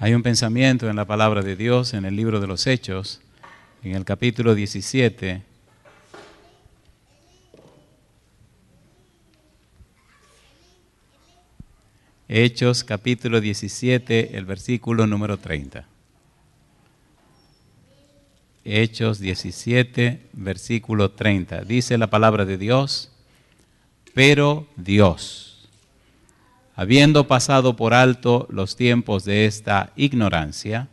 Hay un pensamiento en la palabra de Dios en el libro de los Hechos, en el capítulo 17. Hechos capítulo 17, el versículo número 30. Hechos 17, versículo 30. Dice la palabra de Dios: pero Dios, habiendo pasado por alto los tiempos de esta ignorancia,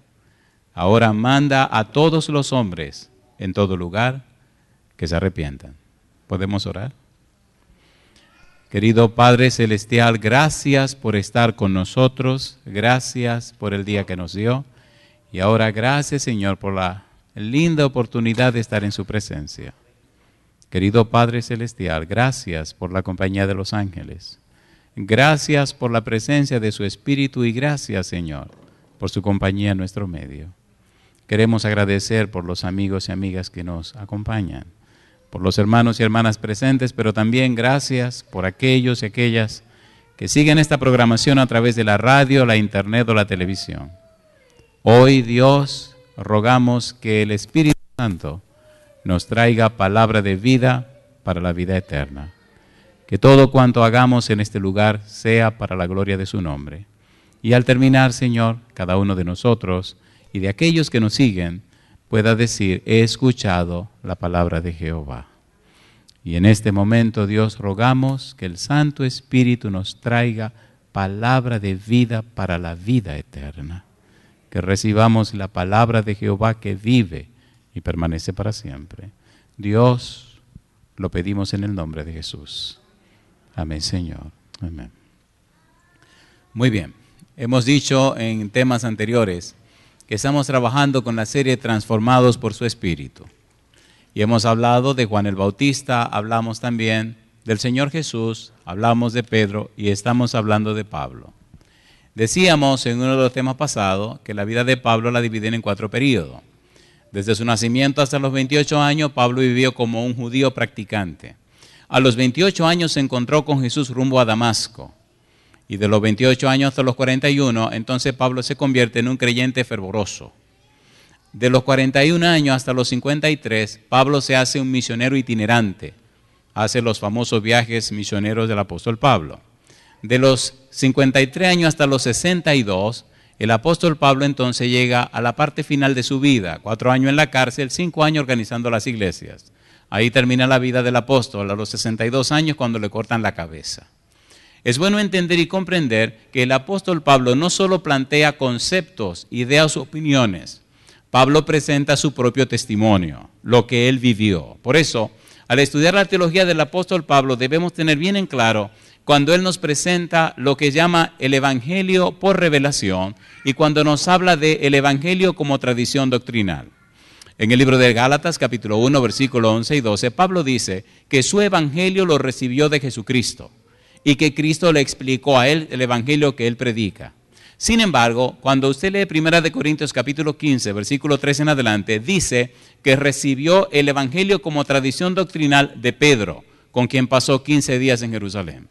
ahora manda a todos los hombres en todo lugar que se arrepientan. ¿Podemos orar? Querido Padre Celestial, gracias por estar con nosotros, gracias por el día que nos dio, y ahora gracias, Señor, por la linda oportunidad de estar en su presencia. Querido Padre Celestial, gracias por la compañía de los ángeles, gracias por la presencia de su Espíritu y gracias, Señor, por su compañía en nuestro medio. Queremos agradecer por los amigos y amigas que nos acompañan, por los hermanos y hermanas presentes, pero también gracias por aquellos y aquellas que siguen esta programación a través de la radio, la internet o la televisión. Hoy, Dios, rogamos que el Espíritu Santo nos traiga palabra de vida para la vida eterna. Que todo cuanto hagamos en este lugar sea para la gloria de su nombre. Y al terminar, Señor, cada uno de nosotros y de aquellos que nos siguen pueda decir: he escuchado la palabra de Jehová. Y en este momento, Dios, rogamos que el Santo Espíritu nos traiga palabra de vida para la vida eterna. Que recibamos la palabra de Jehová que vive y permanece para siempre. Dios, lo pedimos en el nombre de Jesús. Amén, Señor. Amén. Muy bien. Hemos dicho en temas anteriores que estamos trabajando con la serie Transformados por su Espíritu. Y hemos hablado de Juan el Bautista, hablamos también del Señor Jesús, hablamos de Pedro y estamos hablando de Pablo. Decíamos en uno de los temas pasados que la vida de Pablo la dividen en 4 periodos. Desde su nacimiento hasta los 28 años, Pablo vivió como un judío practicante. A los 28 años se encontró con Jesús rumbo a Damasco. Y de los 28 años hasta los 41, entonces Pablo se convierte en un creyente fervoroso. De los 41 años hasta los 53, Pablo se hace un misionero itinerante. Hace los famosos viajes misioneros del apóstol Pablo. De los 53 años hasta los 62, el apóstol Pablo entonces llega a la parte final de su vida. 4 años en la cárcel, 5 años organizando las iglesias. Ahí termina la vida del apóstol a los 62 años cuando le cortan la cabeza. Es bueno entender y comprender que el apóstol Pablo no solo plantea conceptos, ideas o opiniones. Pablo presenta su propio testimonio, lo que él vivió. Por eso, al estudiar la teología del apóstol Pablo, debemos tener bien en claro cuando él nos presenta lo que llama el evangelio por revelación y cuando nos habla del evangelio como tradición doctrinal. En el libro de Gálatas, capítulo 1, versículos 11 y 12, Pablo dice que su evangelio lo recibió de Jesucristo y que Cristo le explicó a él el evangelio que él predica. Sin embargo, cuando usted lee 1 Corintios capítulo 15, versículo 3 en adelante, dice que recibió el evangelio como tradición doctrinal de Pedro, con quien pasó 15 días en Jerusalén.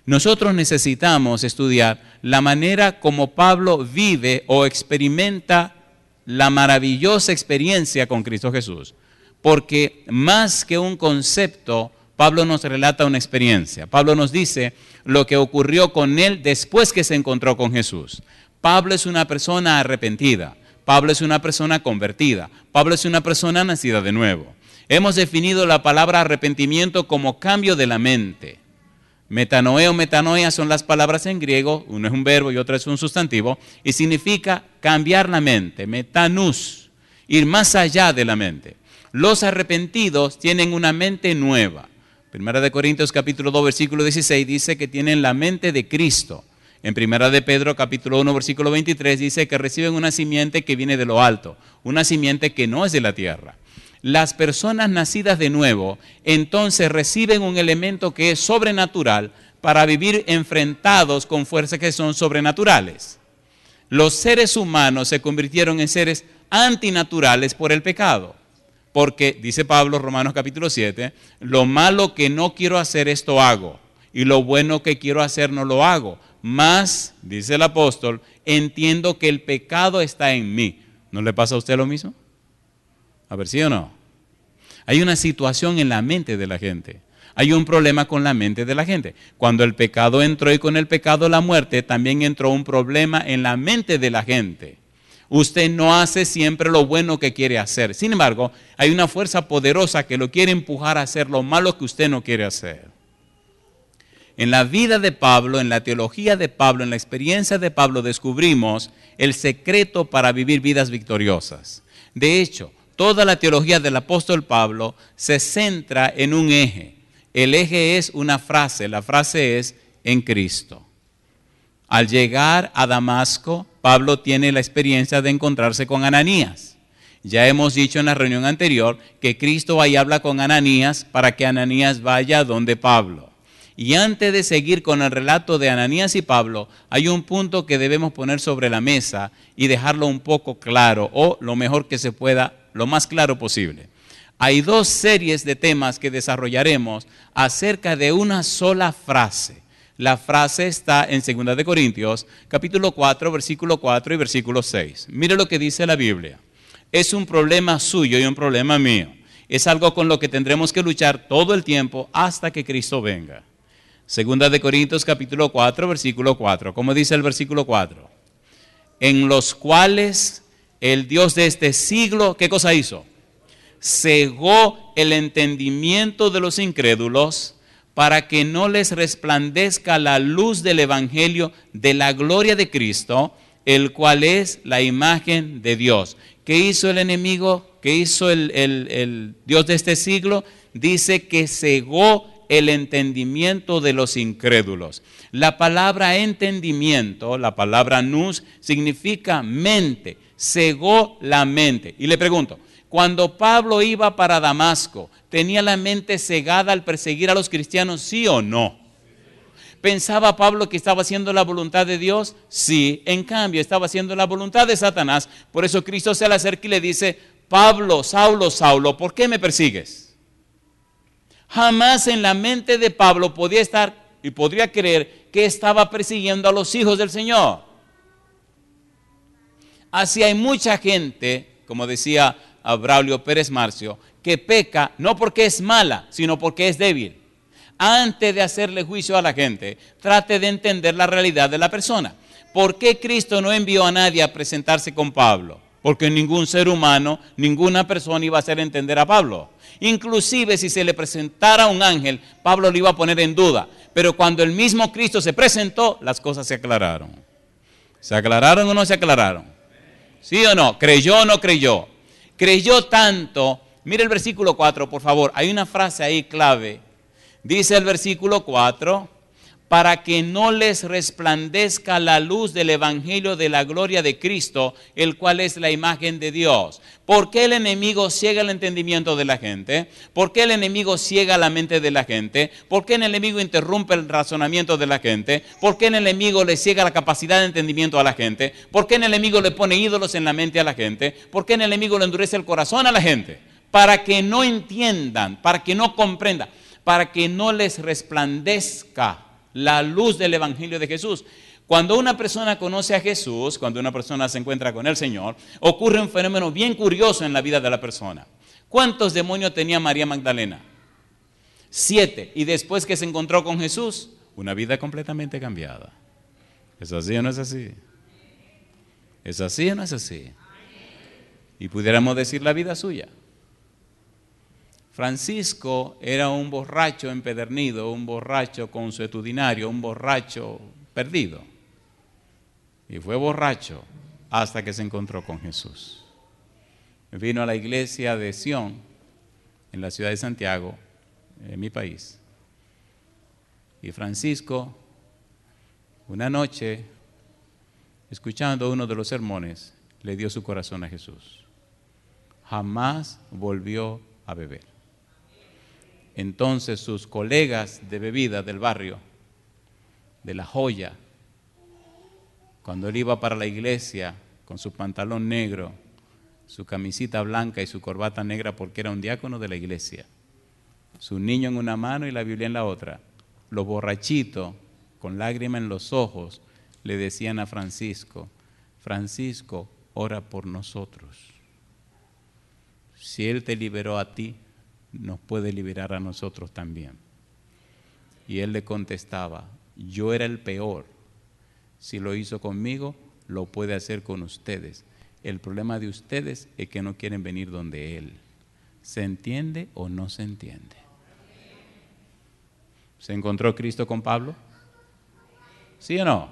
Nosotros necesitamos estudiar la manera como Pablo vive o experimenta la maravillosa experiencia con Cristo Jesús, porque más que un concepto, Pablo nos relata una experiencia. Pablo nos dice lo que ocurrió con él después que se encontró con Jesús. Pablo es una persona arrepentida. Pablo es una persona convertida. Pablo es una persona nacida de nuevo. Hemos definido la palabra arrepentimiento como cambio de la mente. Metanoeo, metanoia son las palabras en griego, uno es un verbo y otro es un sustantivo, y significa cambiar la mente, metanus, ir más allá de la mente. Los arrepentidos tienen una mente nueva. 1 Corintios capítulo 2, versículo 16 dice que tienen la mente de Cristo. En 1 Pedro capítulo 1, versículo 23 dice que reciben una simiente que viene de lo alto, una simiente que no es de la tierra. Las personas nacidas de nuevo entonces reciben un elemento que es sobrenatural para vivir enfrentados con fuerzas que son sobrenaturales. Los seres humanos se convirtieron en seres antinaturales por el pecado. Porque, dice Pablo, Romanos capítulo 7, lo malo que no quiero hacer esto hago, y lo bueno que quiero hacer no lo hago. Mas, dice el apóstol, entiendo que el pecado está en mí. ¿No le pasa a usted lo mismo? A ver, ¿sí o no? Hay una situación en la mente de la gente. Hay un problema con la mente de la gente. Cuando el pecado entró y con el pecado la muerte, también entró un problema en la mente de la gente. Usted no hace siempre lo bueno que quiere hacer. Sin embargo, hay una fuerza poderosa que lo quiere empujar a hacer lo malo que usted no quiere hacer. En la vida de Pablo, en la teología de Pablo, en la experiencia de Pablo, descubrimos el secreto para vivir vidas victoriosas. De hecho, toda la teología del apóstol Pablo se centra en un eje. El eje es una frase, la frase es en Cristo. Al llegar a Damasco, Pablo tiene la experiencia de encontrarse con Ananías. Ya hemos dicho en la reunión anterior que Cristo ahí habla con Ananías para que Ananías vaya donde Pablo. Y antes de seguir con el relato de Ananías y Pablo, hay un punto que debemos poner sobre la mesa y dejarlo un poco claro, o lo mejor que se pueda, lo más claro posible. Hay dos series de temas que desarrollaremos acerca de una sola frase. La frase está en 2 de Corintios, capítulo 4, versículo 4 y versículo 6. Mire lo que dice la Biblia. Es un problema suyo y un problema mío. Es algo con lo que tendremos que luchar todo el tiempo hasta que Cristo venga. 2 de Corintios, capítulo 4, versículo 4. ¿Cómo dice el versículo 4? En los cuales el Dios de este siglo, ¿qué cosa hizo? Cegó el entendimiento de los incrédulos para que no les resplandezca la luz del evangelio de la gloria de Cristo, el cual es la imagen de Dios. ¿Qué hizo el enemigo? ¿Qué hizo el Dios de este siglo? Dice que cegó el entendimiento de los incrédulos. La palabra entendimiento, la palabra nous, significa mente, cegó la mente. Y le pregunto, cuando Pablo iba para Damasco, ¿tenía la mente cegada al perseguir a los cristianos, sí o no? ¿Pensaba Pablo que estaba haciendo la voluntad de Dios? Sí, en cambio estaba haciendo la voluntad de Satanás. Por eso Cristo se le acerca y le dice, Pablo, Saulo, Saulo, ¿por qué me persigues? Jamás en la mente de Pablo podía estar y podría creer que estaba persiguiendo a los hijos del Señor. Así hay mucha gente, como decía a Braulio Pérez Marcio, que peca no porque es mala, sino porque es débil. Antes de hacerle juicio a la gente, trate de entender la realidad de la persona. ¿Por qué Cristo no envió a nadie a presentarse con Pablo? Porque ningún ser humano, ninguna persona iba a hacer entender a Pablo. Inclusive si se le presentara un ángel, Pablo lo iba a poner en duda. Pero cuando el mismo Cristo se presentó, las cosas se aclararon. ¿Se aclararon o no se aclararon? ¿Sí o no? ¿Creyó o no creyó? Creyó tanto. Mire el versículo 4, por favor. Hay una frase ahí clave. Dice el versículo 4, para que no les resplandezca la luz del evangelio de la gloria de Cristo, el cual es la imagen de Dios. ¿Por qué el enemigo ciega el entendimiento de la gente? ¿Por qué el enemigo ciega la mente de la gente? ¿Por qué el enemigo interrumpe el razonamiento de la gente? ¿Por qué el enemigo le ciega la capacidad de entendimiento a la gente? ¿Por qué el enemigo le pone ídolos en la mente a la gente? ¿Por qué el enemigo le endurece el corazón a la gente? Para que no entiendan, para que no comprendan, para que no les resplandezca la luz del evangelio de Jesús. Cuando una persona conoce a Jesús, cuando una persona se encuentra con el Señor, ocurre un fenómeno bien curioso en la vida de la persona. ¿Cuántos demonios tenía María Magdalena? 7. Y después que se encontró con Jesús, una vida completamente cambiada. ¿Es así o no es así? ¿Es así o no es así? Y pudiéramos decir la vida suya. Francisco era un borracho empedernido, un borracho consuetudinario, un borracho perdido. Y fue borracho hasta que se encontró con Jesús. Vino a la iglesia de Sion, en la ciudad de Santiago, en mi país. Y Francisco, una noche, escuchando uno de los sermones, le dio su corazón a Jesús. Jamás volvió a beber. Entonces sus colegas de bebida del barrio, de La Joya, cuando él iba para la iglesia con su pantalón negro, su camisita blanca y su corbata negra porque era un diácono de la iglesia, su niño en una mano y la Biblia en la otra, los borrachitos con lágrimas en los ojos, le decían a Francisco, Francisco, ora por nosotros. Si Él te liberó a ti, nos puede liberar a nosotros también. Y él le contestaba, yo era el peor. Si lo hizo conmigo, lo puede hacer con ustedes. El problema de ustedes es que no quieren venir donde Él. ¿Se entiende o no se entiende? ¿Se encontró Cristo con Pablo? ¿Sí o no?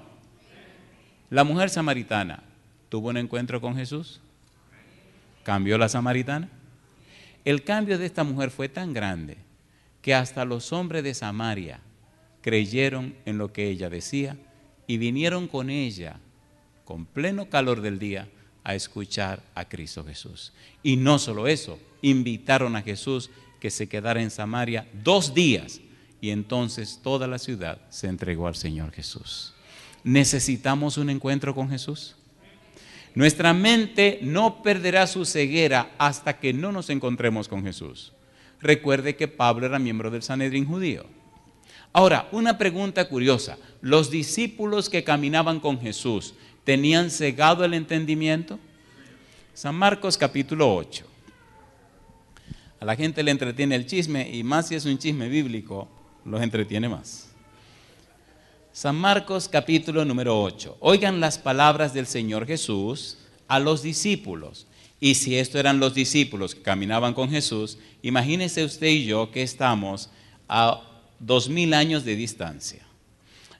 La mujer samaritana tuvo un encuentro con Jesús. ¿Cambió la samaritana? El cambio de esta mujer fue tan grande que hasta los hombres de Samaria creyeron en lo que ella decía y vinieron con ella, con pleno calor del día, a escuchar a Cristo Jesús. Y no solo eso, invitaron a Jesús que se quedara en Samaria 2 días y entonces toda la ciudad se entregó al Señor Jesús. ¿Necesitamos un encuentro con Jesús? Nuestra mente no perderá su ceguera hasta que no nos encontremos con Jesús. Recuerde que Pablo era miembro del Sanedrín judío. Ahora, una pregunta curiosa. ¿Los discípulos que caminaban con Jesús tenían cegado el entendimiento? San Marcos capítulo 8. A la gente le entretiene el chisme y más si es un chisme bíblico, los entretiene más. San Marcos capítulo número 8. Oigan las palabras del Señor Jesús a los discípulos. Y si estos eran los discípulos que caminaban con Jesús, imagínese usted y yo que estamos a 2000 años de distancia.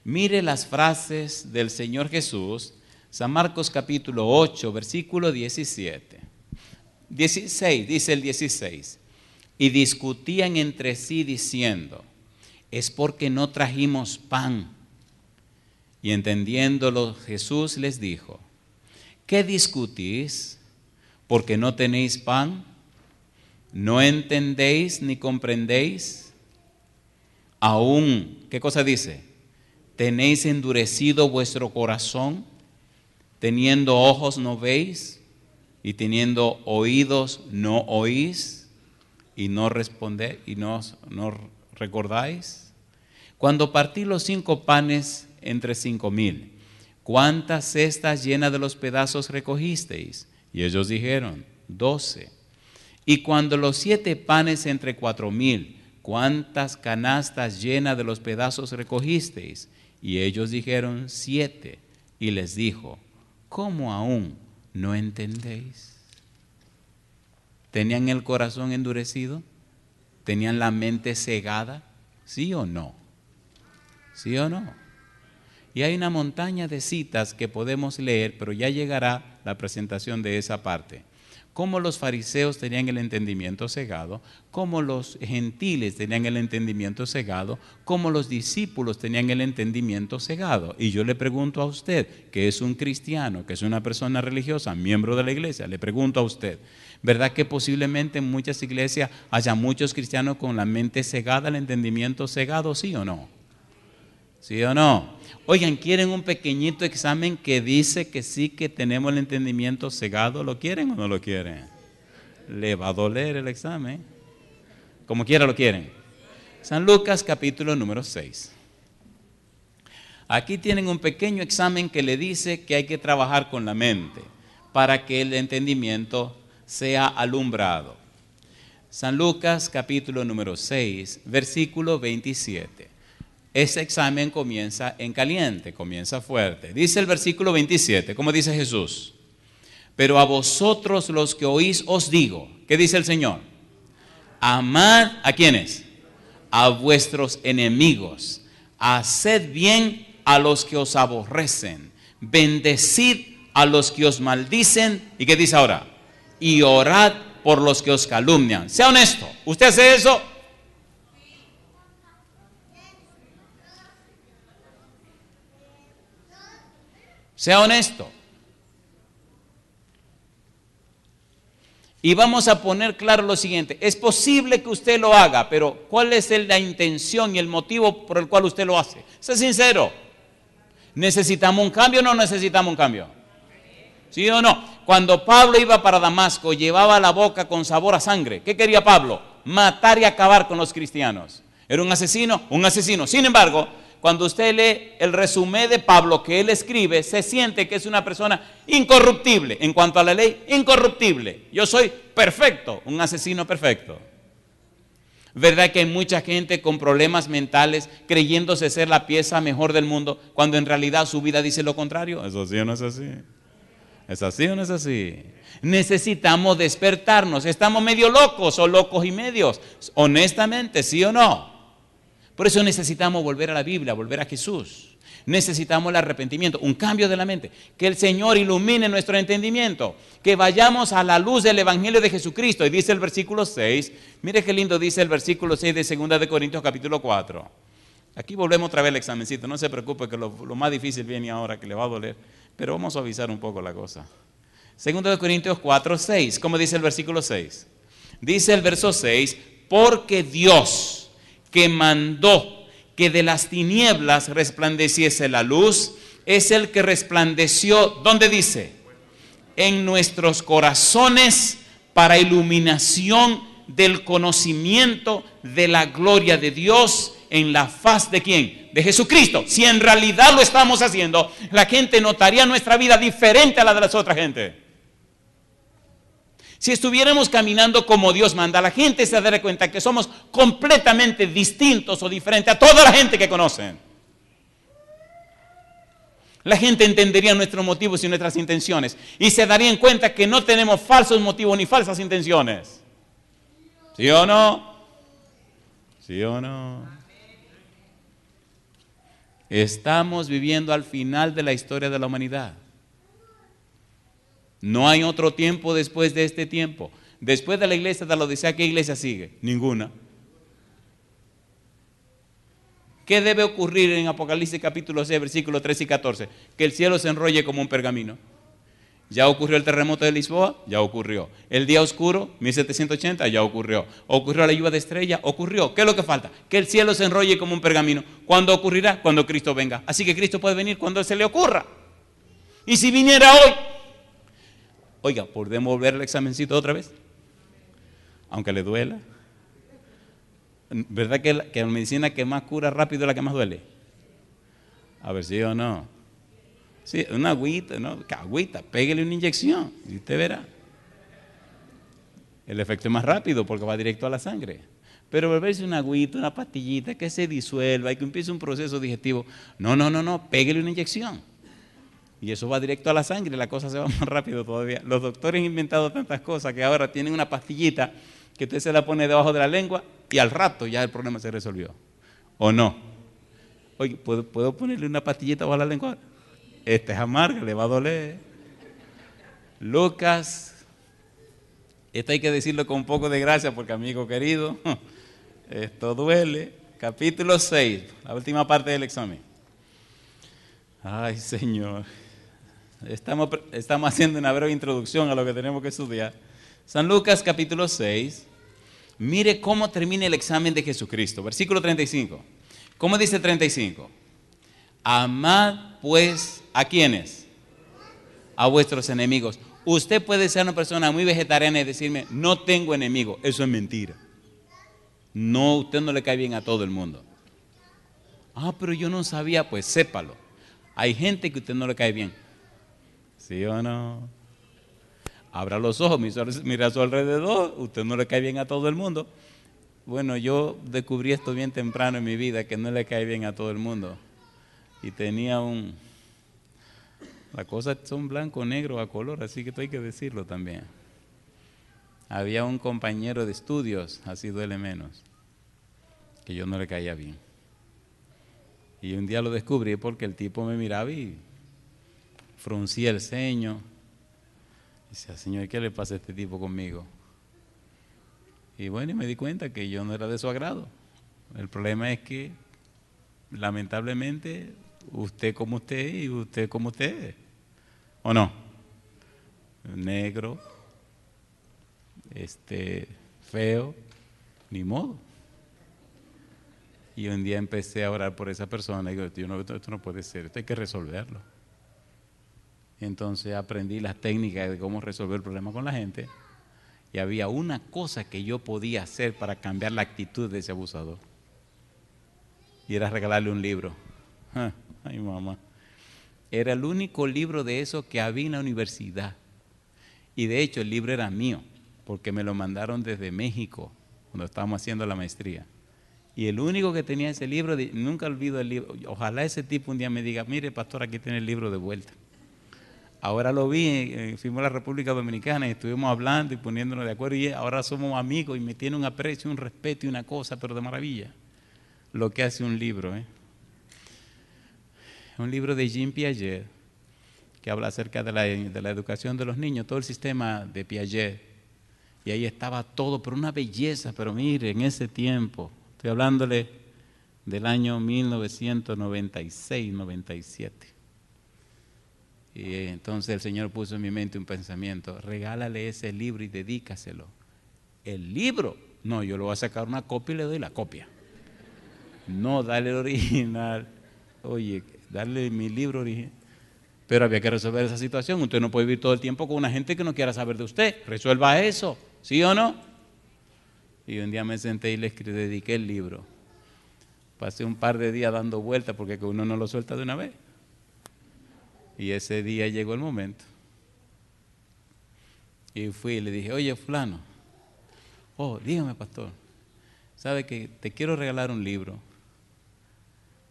Mire las frases del Señor Jesús, San Marcos capítulo 8, versículo 17. 16, dice el 16. Y discutían entre sí diciendo, es porque no trajimos pan. Y entendiéndolo Jesús les dijo, ¿qué discutís? ¿Porque no tenéis pan? ¿No entendéis ni comprendéis? Aún, ¿qué cosa dice? ¿Tenéis endurecido vuestro corazón? Teniendo ojos no veis, y teniendo oídos no oís, y no respondéis, y no recordáis. Cuando partí los 5 panes entre 5000, ¿cuántas cestas llenas de los pedazos recogisteis? Y ellos dijeron, 12. Y cuando los 7 panes entre 4000, ¿cuántas canastas llenas de los pedazos recogisteis? Y ellos dijeron, 7. Y les dijo, ¿cómo aún no entendéis? ¿Tenían el corazón endurecido? ¿Tenían la mente cegada? ¿Sí o no? ¿Sí o no? Y hay una montaña de citas que podemos leer, pero ya llegará la presentación de esa parte. Cómo los fariseos tenían el entendimiento cegado, cómo los gentiles tenían el entendimiento cegado, cómo los discípulos tenían el entendimiento cegado. Y yo le pregunto a usted, que es un cristiano, que es una persona religiosa, miembro de la iglesia, le pregunto a usted, ¿verdad que posiblemente en muchas iglesias haya muchos cristianos con la mente cegada, el entendimiento cegado, sí o no? ¿Sí o no? Oigan, ¿quieren un pequeñito examen que dice que sí que tenemos el entendimiento cegado? ¿Lo quieren o no lo quieren? Le va a doler el examen. Como quiera lo quieren. San Lucas capítulo número 6. Aquí tienen un pequeño examen que le dice que hay que trabajar con la mente para que el entendimiento sea alumbrado. San Lucas capítulo número 6, versículo 27. Ese examen comienza en caliente, comienza fuerte. Dice el versículo 27, ¿cómo dice Jesús? Pero a vosotros los que oís os digo, ¿qué dice el Señor? Amad, ¿a quiénes? A vuestros enemigos, haced bien a los que os aborrecen, bendecid a los que os maldicen, ¿y qué dice ahora? Y orad por los que os calumnian. Sea honesto, ¿usted hace eso? Sea honesto. Y vamos a poner claro lo siguiente. Es posible que usted lo haga, pero ¿cuál es la intención y el motivo por el cual usted lo hace? Sé sincero. ¿Necesitamos un cambio o no necesitamos un cambio? ¿Sí o no? Cuando Pablo iba para Damasco, llevaba la boca con sabor a sangre. ¿Qué quería Pablo? Matar y acabar con los cristianos. ¿Era un asesino? Un asesino. Sin embargo, cuando usted lee el resumen de Pablo que él escribe, se siente que es una persona incorruptible. En cuanto a la ley, incorruptible. Yo soy perfecto, un asesino perfecto. ¿Verdad que hay mucha gente con problemas mentales creyéndose ser la pieza mejor del mundo cuando en realidad su vida dice lo contrario? ¿Eso sí o no es así? ¿Es así o no es así? Necesitamos despertarnos. Estamos medio locos o locos y medios. Honestamente, ¿sí o no? Por eso necesitamos volver a la Biblia, volver a Jesús. Necesitamos el arrepentimiento, un cambio de la mente. Que el Señor ilumine nuestro entendimiento. Que vayamos a la luz del Evangelio de Jesucristo. Y dice el versículo 6. Mire qué lindo dice el versículo 6 de 2 de Corintios capítulo 4. Aquí volvemos otra vez al examencito. No se preocupe que lo más difícil viene ahora, que le va a doler. Pero vamos a suavizar un poco la cosa. 2 de Corintios 4, 6. ¿Cómo dice el versículo 6? Dice el verso 6. Porque Dios, que mandó que de las tinieblas resplandeciese la luz, es el que resplandeció, ¿dónde dice? En nuestros corazones para iluminación del conocimiento de la gloria de Dios en la faz de ¿quién? De Jesucristo. Si en realidad lo estamos haciendo, la gente notaría nuestra vida diferente a la de las otras gente. Si estuviéramos caminando como Dios manda, la gente se daría cuenta que somos completamente distintos o diferentes a toda la gente que conocen. La gente entendería nuestros motivos y nuestras intenciones y se darían cuenta que no tenemos falsos motivos ni falsas intenciones. ¿Sí o no? ¿Sí o no? Estamos viviendo al final de la historia de la humanidad. No hay otro tiempo después de este tiempo. Después de la iglesia de la Odisea, ¿qué iglesia sigue? Ninguna. ¿Qué debe ocurrir en Apocalipsis capítulo 6, versículos 13 y 14? Que el cielo se enrolle como un pergamino. Ya ocurrió el terremoto de Lisboa, ya ocurrió. El día oscuro, 1780, ya ocurrió. Ocurrió la lluvia de estrella, ocurrió. ¿Qué es lo que falta? Que el cielo se enrolle como un pergamino. ¿Cuándo ocurrirá? Cuando Cristo venga. Así que Cristo puede venir cuando se le ocurra. Y si viniera hoy, oiga, ¿podemos volver al examencito otra vez? Aunque le duela. ¿Verdad que la medicina que más cura rápido es la que más duele? A ver si o no. Sí, una agüita, ¿no? Agüita, pégale una inyección y usted verá. El efecto es más rápido porque va directo a la sangre. Pero volverse una agüita, una pastillita que se disuelva y que empiece un proceso digestivo. No, pégale una inyección. Y eso va directo a la sangre, la cosa se va más rápido todavía. Los doctores han inventado tantas cosas que ahora tienen una pastillita que usted se la pone debajo de la lengua y al rato ya el problema se resolvió. ¿O no? Oye, ¿puedo ponerle una pastillita bajo la lengua? Esta es amarga, le va a doler. Lucas, esto hay que decirlo con un poco de gracia porque, amigo querido, esto duele. Capítulo 6, la última parte del examen. Ay, Señor. Estamos haciendo una breve introducción a lo que tenemos que estudiar. San Lucas capítulo 6. Mire cómo termina el examen de Jesucristo. Versículo 35. ¿Cómo dice 35? Amad pues, ¿a quiénes? A vuestros enemigos. Usted puede ser una persona muy vegetariana y decirme, no tengo enemigo. Eso es mentira. No, usted no le cae bien a todo el mundo. Ah, pero yo no sabía, pues sépalo. Hay gente que usted no le cae bien. ¿Sí o no? Abra los ojos, mira a su alrededor. Usted no le cae bien a todo el mundo. Bueno, yo descubrí esto bien temprano en mi vida, que no le cae bien a todo el mundo. Y tenía las cosas son blanco, negro, a color, así que esto hay que decirlo también. Había un compañero de estudios, así duele menos, que yo no le caía bien. Y un día lo descubrí porque el tipo me miraba y fruncía el ceño. Y decía, Señor, ¿qué le pasa a este tipo conmigo? Y bueno, y me di cuenta que yo no era de su agrado. El problema es que, lamentablemente, usted como usted y usted como usted. ¿O no? Negro, feo, ni modo. Y un día empecé a orar por esa persona y digo, esto no puede ser, esto hay que resolverlo. Entonces aprendí las técnicas de cómo resolver el problema con la gente y había una cosa que yo podía hacer para cambiar la actitud de ese abusador y era regalarle un libro. Ay, mamá. Era el único libro de eso que había en la universidad. Y de hecho el libro era mío, porque me lo mandaron desde México, cuando estábamos haciendo la maestría. Y el único que tenía ese libro, nunca olvido el libro. Ojalá ese tipo un día me diga, mire pastor, aquí tiene el libro de vuelta. Ahora lo vi, fuimos a la República Dominicana y estuvimos hablando y poniéndonos de acuerdo y ahora somos amigos y me tiene un aprecio, un respeto y una cosa, pero de maravilla. Lo que hace un libro, un libro de Jean Piaget, que habla acerca de la educación de los niños, todo el sistema de Piaget. Y ahí estaba todo, pero una belleza, pero mire, en ese tiempo, estoy hablándole del año 1996, 97. Y entonces el Señor puso en mi mente un pensamiento, regálale ese libro y dedícaselo. ¿El libro? No, yo le voy a sacar una copia y le doy la copia. No, dale el original. Oye, darle mi libro original. Pero había que resolver esa situación. Usted no puede vivir todo el tiempo con una gente que no quiera saber de usted. Resuelva eso, ¿sí o no? Y un día me senté y le dediqué el libro. Pasé un par de días dando vueltas porque uno no lo suelta de una vez. Y ese día llegó el momento. Y fui y le dije, oye, fulano, dígame, pastor, ¿sabe que te quiero regalar un libro?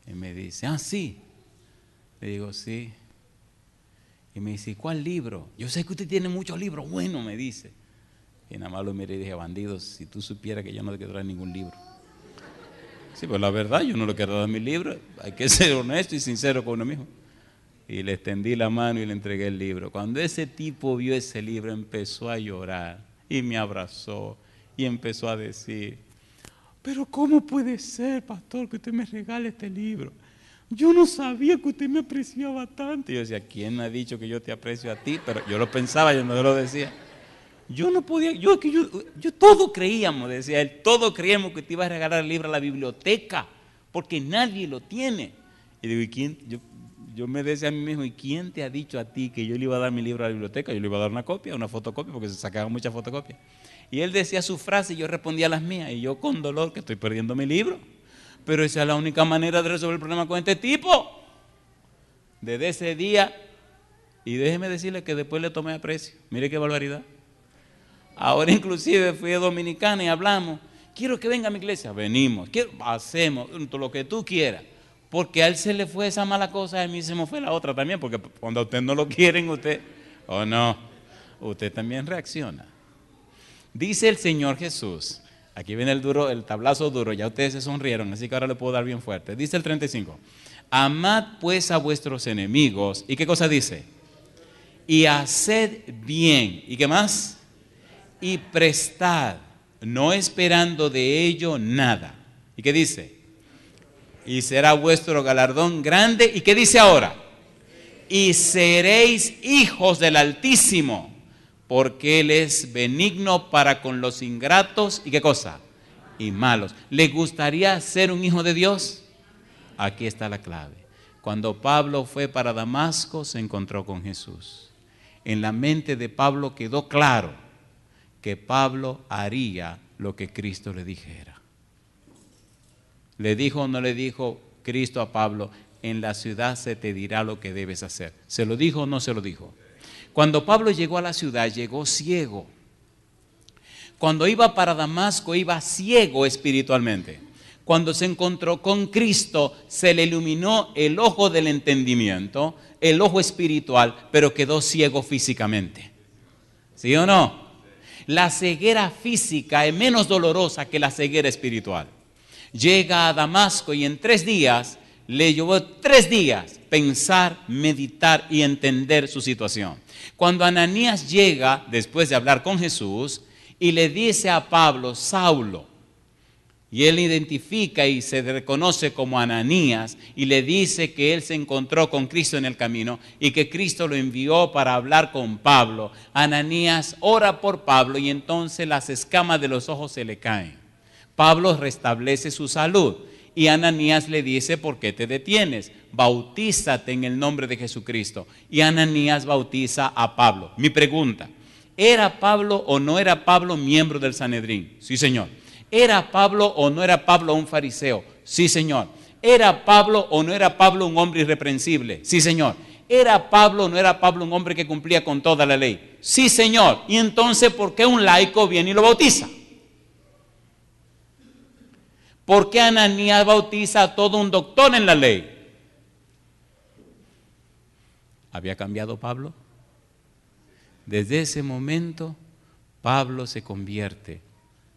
Y me dice, sí. Le digo, sí. Y me dice, ¿cuál libro? Yo sé que usted tiene muchos libros, bueno, me dice. Y nada más lo miré y dije, bandido, si tú supieras que yo no te quiero dar ningún libro. Sí, pues la verdad, yo no le quiero dar mi libro. Hay que ser honesto y sincero con uno mismo. Y le extendí la mano y le entregué el libro. Cuando ese tipo vio ese libro, empezó a llorar y me abrazó y empezó a decir, pero ¿cómo puede ser, pastor, que usted me regale este libro? Yo no sabía que usted me apreciaba tanto. Y yo decía, ¿quién ha dicho que yo te aprecio a ti? Pero yo lo pensaba, yo no lo decía. Yo no podía, yo todo creíamos, decía él, todos creíamos que te iba a regalar el libro a la biblioteca, porque nadie lo tiene. Y digo, ¿y quién? Yo me decía a mí mismo, ¿y quién te ha dicho a ti que yo le iba a dar mi libro a la biblioteca? Yo le iba a dar una copia, una fotocopia, porque se sacaban muchas fotocopias. Y él decía su frase y yo respondía las mías. Y yo con dolor que estoy perdiendo mi libro. Pero esa es la única manera de resolver el problema con este tipo. Desde ese día, y déjeme decirle que después le tomé aprecio. Mire qué barbaridad. Ahora inclusive fui a Dominicana y hablamos. Quiero que venga a mi iglesia. Venimos. Hacemos lo que tú quieras. Porque a él se le fue esa mala cosa, a mí se me fue la otra también, porque cuando a usted no lo quieren, usted también reacciona. Dice el Señor Jesús, aquí viene el tablazo duro, ya ustedes se sonrieron, así que ahora le puedo dar bien fuerte. Dice el 35, amad pues a vuestros enemigos, ¿y qué cosa dice? Y haced bien, ¿y qué más? Y prestad, no esperando de ello nada. ¿Y qué dice? Y será vuestro galardón grande. ¿Y qué dice ahora? Y seréis hijos del Altísimo, porque Él es benigno para con los ingratos. ¿Y qué cosa? Y malos. ¿Le gustaría ser un hijo de Dios? Aquí está la clave. Cuando Pablo fue para Damasco, se encontró con Jesús. En la mente de Pablo quedó claro que Pablo haría lo que Cristo le dijera. ¿Le dijo o no le dijo Cristo a Pablo? En la ciudad se te dirá lo que debes hacer. ¿Se lo dijo o no se lo dijo? Cuando Pablo llegó a la ciudad, llegó ciego. Cuando iba para Damasco, iba ciego espiritualmente. Cuando se encontró con Cristo, se le iluminó el ojo del entendimiento, el ojo espiritual, pero quedó ciego físicamente. ¿Sí o no? La ceguera física es menos dolorosa que la ceguera espiritual. Llega a Damasco y en 3 días, le llevó 3 días pensar, meditar y entender su situación. Cuando Ananías llega, después de hablar con Jesús, y le dice a Pablo, Saulo, y él identifica y se reconoce como Ananías, y le dice que él se encontró con Cristo en el camino, y que Cristo lo envió para hablar con Pablo. Ananías ora por Pablo, y entonces las escamas de los ojos se le caen. Pablo restablece su salud y Ananías le dice, ¿por qué te detienes? Bautízate en el nombre de Jesucristo. Y Ananías bautiza a Pablo. Mi pregunta, ¿era Pablo o no era Pablo miembro del Sanedrín? Sí, señor. ¿Era Pablo o no era Pablo un fariseo? Sí, señor. ¿era Pablo o no era Pablo un hombre irreprensible? Sí, Señor. ¿Era Pablo o no era Pablo un hombre que cumplía con toda la ley? Sí, Señor. Y entonces, ¿por qué un laico viene y lo bautiza? ¿Por qué Ananías bautiza a todo un doctor en la ley? ¿Había cambiado Pablo? Desde ese momento, Pablo se convierte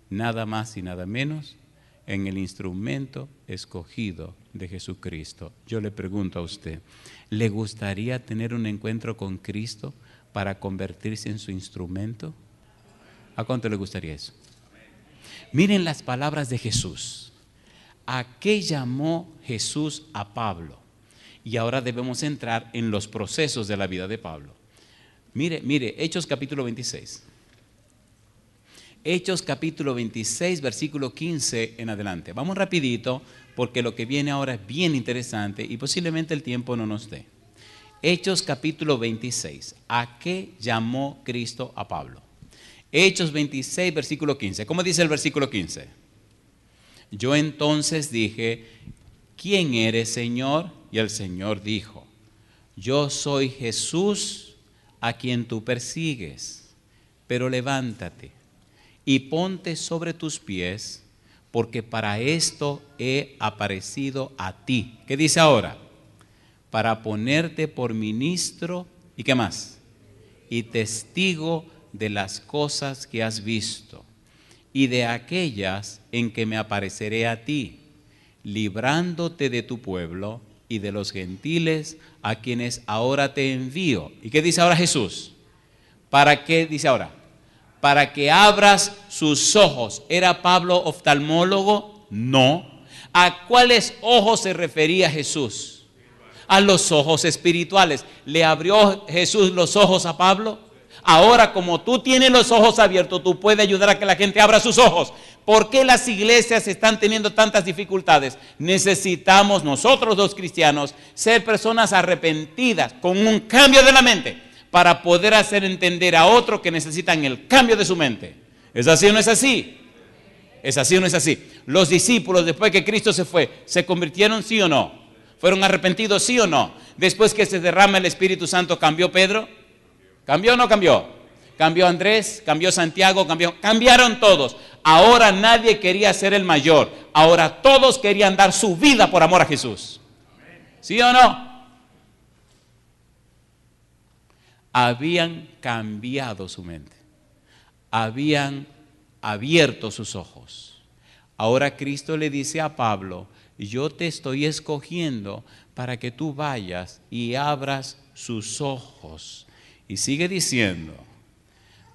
nada más y nada menos en el instrumento escogido de Jesucristo. Yo le pregunto a usted, ¿le gustaría tener un encuentro con Cristo para convertirse en su instrumento? ¿A cuánto le gustaría eso? Miren las palabras de Jesús. ¿A qué llamó Jesús a Pablo? Y ahora debemos entrar en los procesos de la vida de Pablo. Mire, Hechos capítulo 26. Hechos capítulo 26, versículo 15 en adelante. Vamos rapidito porque lo que viene ahora es bien interesante y posiblemente el tiempo no nos dé. Hechos capítulo 26. ¿A qué llamó Cristo a Pablo? Hechos 26, versículo 15. ¿Cómo dice el versículo 15? Yo entonces dije, ¿quién eres, Señor? Y el Señor dijo, yo soy Jesús a quien tú persigues, pero levántate y ponte sobre tus pies, porque para esto he aparecido a ti. ¿Qué dice ahora? Para ponerte por ministro, ¿y qué más? Y testigo de las cosas que has visto, y de aquellas en que me apareceré a ti, librándote de tu pueblo y de los gentiles a quienes ahora te envío. ¿Y qué dice ahora Jesús? ¿Para qué dice ahora? Para que abras sus ojos. ¿Era Pablo oftalmólogo? No. ¿A cuáles ojos se refería Jesús? A los ojos espirituales. ¿Le abrió Jesús los ojos a Pablo? Ahora, como tú tienes los ojos abiertos, tú puedes ayudar a que la gente abra sus ojos. ¿Por qué las iglesias están teniendo tantas dificultades? Necesitamos nosotros los cristianos ser personas arrepentidas con un cambio de la mente para poder hacer entender a otros que necesitan el cambio de su mente. ¿Es así o no es así? ¿Es así o no es así? Los discípulos, después que Cristo se fue, ¿se convirtieron sí o no? ¿Fueron arrepentidos sí o no? Después que se derrama el Espíritu Santo, ¿cambió Pedro? ¿Cambió o no cambió? Cambió Andrés, cambió Santiago, cambiaron todos. Ahora nadie quería ser el mayor. Ahora todos querían dar su vida por amor a Jesús. ¿Sí o no? Habían cambiado su mente. Habían abierto sus ojos. Ahora Cristo le dice a Pablo, yo te estoy escogiendo para que tú vayas y abras sus ojos. Y sigue diciendo,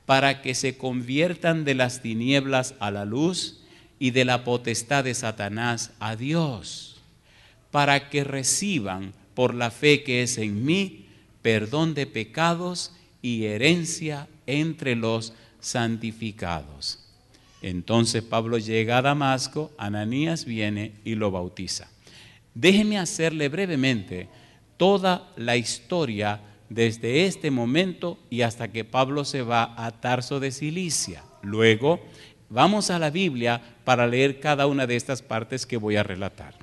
para que se conviertan de las tinieblas a la luz y de la potestad de Satanás a Dios, para que reciban por la fe que es en mí perdón de pecados y herencia entre los santificados. Entonces Pablo llega a Damasco, Ananías viene y lo bautiza. Déjeme hacerle brevemente toda la historia desde este momento y hasta que Pablo se va a Tarso de Cilicia. Luego vamos a la Biblia para leer cada una de estas partes que voy a relatar.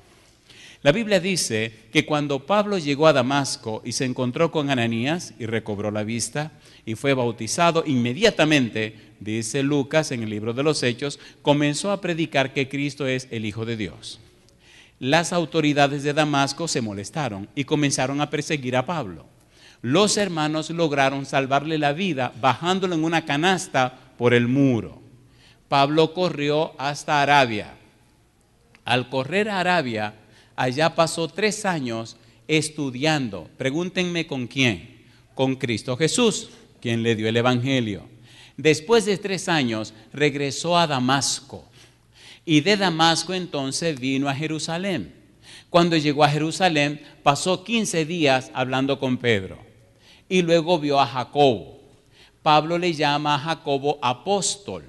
La Biblia dice que cuando Pablo llegó a Damasco y se encontró con Ananías y recobró la vista y fue bautizado, inmediatamente, dice Lucas en el libro de los Hechos, comenzó a predicar que Cristo es el Hijo de Dios. Las autoridades de Damasco se molestaron y comenzaron a perseguir a Pablo. Los hermanos lograron salvarle la vida bajándolo en una canasta por el muro. Pablo corrió hasta Arabia. Al correr a Arabia, allá pasó 3 años estudiando. Pregúntenme con quién. Con Cristo Jesús, quien le dio el evangelio. Después de 3 años regresó a Damasco. Y de Damasco entonces vino a Jerusalén. Cuando llegó a Jerusalén, pasó 15 días hablando con Pedro. Y luego vio a Jacobo. Pablo le llama a Jacobo apóstol.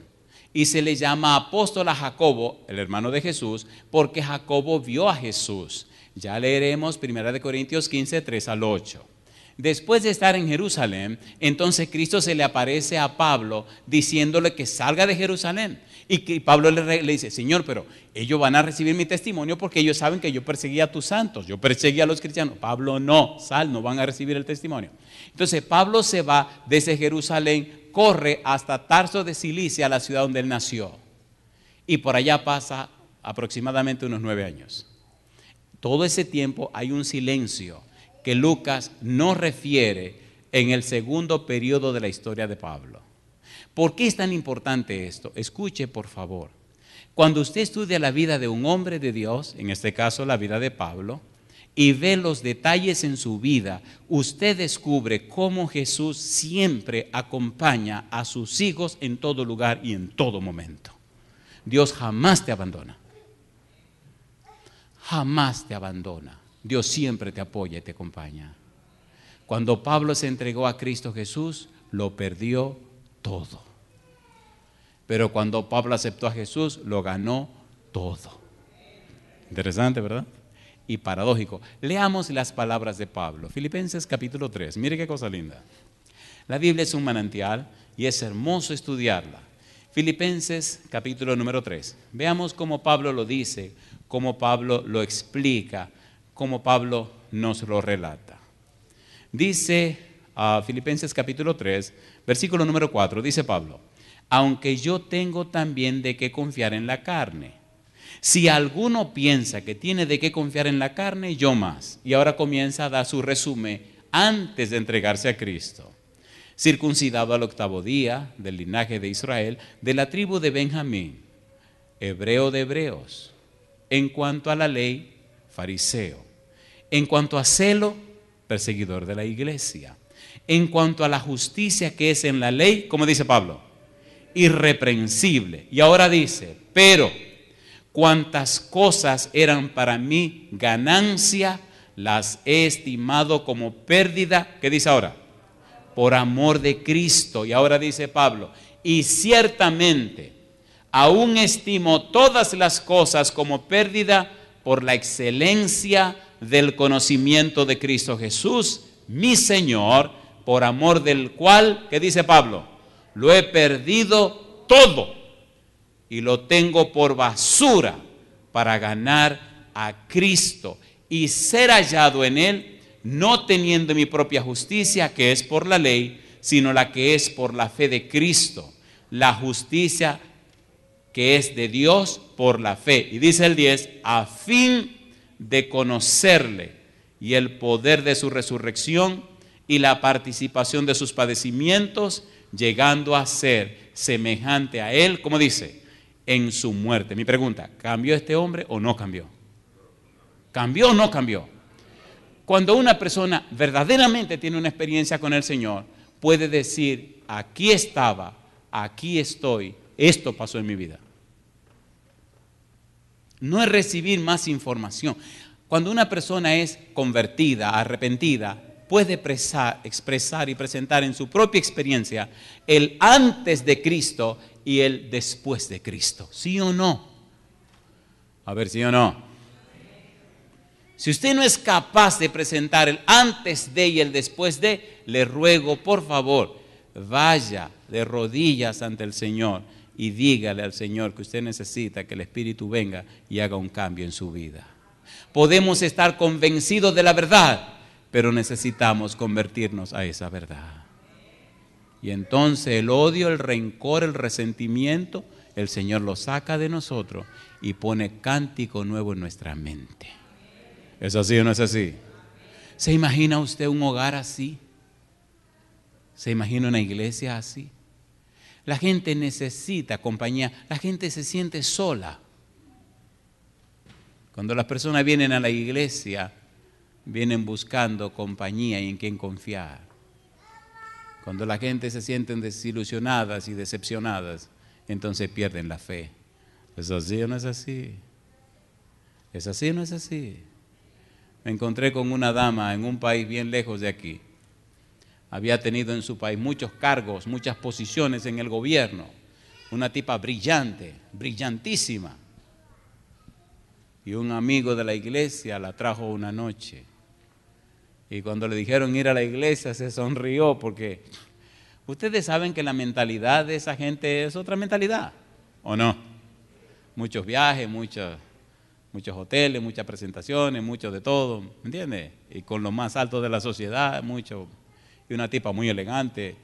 Y se le llama apóstol a Jacobo, el hermano de Jesús, porque Jacobo vio a Jesús. Ya leeremos 1 Corintios 15, 3 al 8. Después de estar en Jerusalén, entonces Cristo se le aparece a Pablo diciéndole que salga de Jerusalén. Y Pablo le dice, Señor, pero ellos van a recibir mi testimonio porque ellos saben que yo perseguía a tus santos, yo perseguía a los cristianos. Pablo, no van a recibir el testimonio. Entonces Pablo se va desde Jerusalén, corre hasta Tarso de Cilicia, la ciudad donde él nació. Y por allá pasa aproximadamente unos 9 años. Todo ese tiempo hay un silencio que Lucas no refiere en el segundo periodo de la historia de Pablo. ¿Por qué es tan importante esto? Escuche, por favor. Cuando usted estudia la vida de un hombre de Dios, en este caso la vida de Pablo, y ve los detalles en su vida, usted descubre cómo Jesús siempre acompaña a sus hijos en todo lugar y en todo momento. Dios jamás te abandona. Jamás te abandona. Dios siempre te apoya y te acompaña. Cuando Pablo se entregó a Cristo Jesús, lo perdió todo. Pero cuando Pablo aceptó a Jesús, lo ganó todo. Interesante, ¿verdad? Y paradójico. Leamos las palabras de Pablo. Filipenses capítulo 3. Mire qué cosa linda. La Biblia es un manantial y es hermoso estudiarla. Filipenses capítulo número 3. Veamos cómo Pablo lo dice, cómo Pablo lo explica, cómo Pablo nos lo relata. Dice Filipenses capítulo 3, versículo número 4, dice Pablo, aunque yo tengo también de qué confiar en la carne. Si alguno piensa que tiene de qué confiar en la carne, yo más. Y ahora comienza a dar su resumen antes de entregarse a Cristo. Circuncidado al 8º día, del linaje de Israel, de la tribu de Benjamín, hebreo de hebreos, en cuanto a la ley, fariseo, en cuanto a celo, perseguidor de la iglesia, en cuanto a la justicia que es en la ley, como dice Pablo, irreprensible. Y ahora dice, pero cuantas cosas eran para mí ganancia, las he estimado como pérdida, ¿qué dice ahora? Por amor de Cristo. Y ahora dice Pablo, y ciertamente aún estimo todas las cosas como pérdida por la excelencia del conocimiento de Cristo Jesús, mi Señor, por amor del cual, ¿qué dice Pablo? Lo he perdido todo y lo tengo por basura para ganar a Cristo y ser hallado en Él, no teniendo mi propia justicia, que es por la ley, sino la que es por la fe de Cristo, la justicia que es de Dios por la fe. Y dice el 10, a fin de conocerle y el poder de su resurrección y la participación de sus padecimientos, llegando a ser semejante a Él, como dice, en su muerte. Mi pregunta, ¿cambió este hombre o no cambió? ¿Cambió o no cambió? Cuando una persona verdaderamente tiene una experiencia con el Señor, puede decir, aquí estaba, aquí estoy, esto pasó en mi vida. No es recibir más información. Cuando una persona es convertida, arrepentida, puede expresar y presentar en su propia experiencia el antes de Cristo y el después de Cristo. ¿Sí o no? A ver, ¿sí o no? Si usted no es capaz de presentar el antes de y el después de, le ruego, por favor, vaya de rodillas ante el Señor y dígale al Señor que usted necesita que el Espíritu venga y haga un cambio en su vida. Podemos estar convencidos de la verdad, pero necesitamos convertirnos a esa verdad. Y entonces el odio, el rencor, el resentimiento, el Señor lo saca de nosotros y pone cántico nuevo en nuestra mente. ¿Es así o no es así? ¿Se imagina usted un hogar así? ¿Se imagina una iglesia así? La gente necesita compañía, la gente se siente sola. Cuando las personas vienen a la iglesia, vienen buscando compañía y en quien confiar. Cuando la gente se sienten desilusionadas y decepcionadas, entonces pierden la fe. ¿Es así o no es así? ¿Es así o no es así? Me encontré con una dama en un país bien lejos de aquí. Había tenido en su país muchos cargos, muchas posiciones en el gobierno. Una tipa brillante, brillantísima. Y un amigo de la iglesia la trajo una noche. Y cuando le dijeron ir a la iglesia se sonrió porque ustedes saben que la mentalidad de esa gente es otra mentalidad, ¿o no? Muchos viajes, muchos hoteles, muchas presentaciones, mucho de todo, ¿me entiendes? Y con lo más alto de la sociedad, mucho. Y una tipa muy elegante,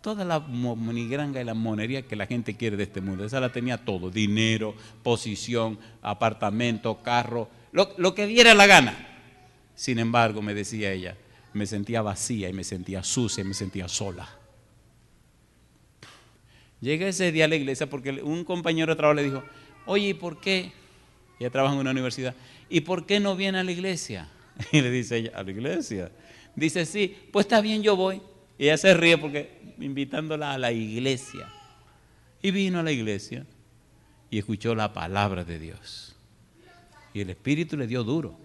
toda la monigranga y la monería que la gente quiere de este mundo. Esa la tenía todo: dinero, posición, apartamento, carro, lo que diera la gana. Sin embargo, me decía ella, me sentía vacía y me sentía sucia y me sentía sola. Llegué ese día a la iglesia porque un compañero de trabajo le dijo: oye, ¿y por qué? Ella trabaja en una universidad. ¿Y por qué no viene a la iglesia? Y le dice ella: ¿a la iglesia? Dice: sí, pues está bien, yo voy. Y ella se ríe porque invitándola a la iglesia. Y vino a la iglesia y escuchó la palabra de Dios. Y el Espíritu le dio duro.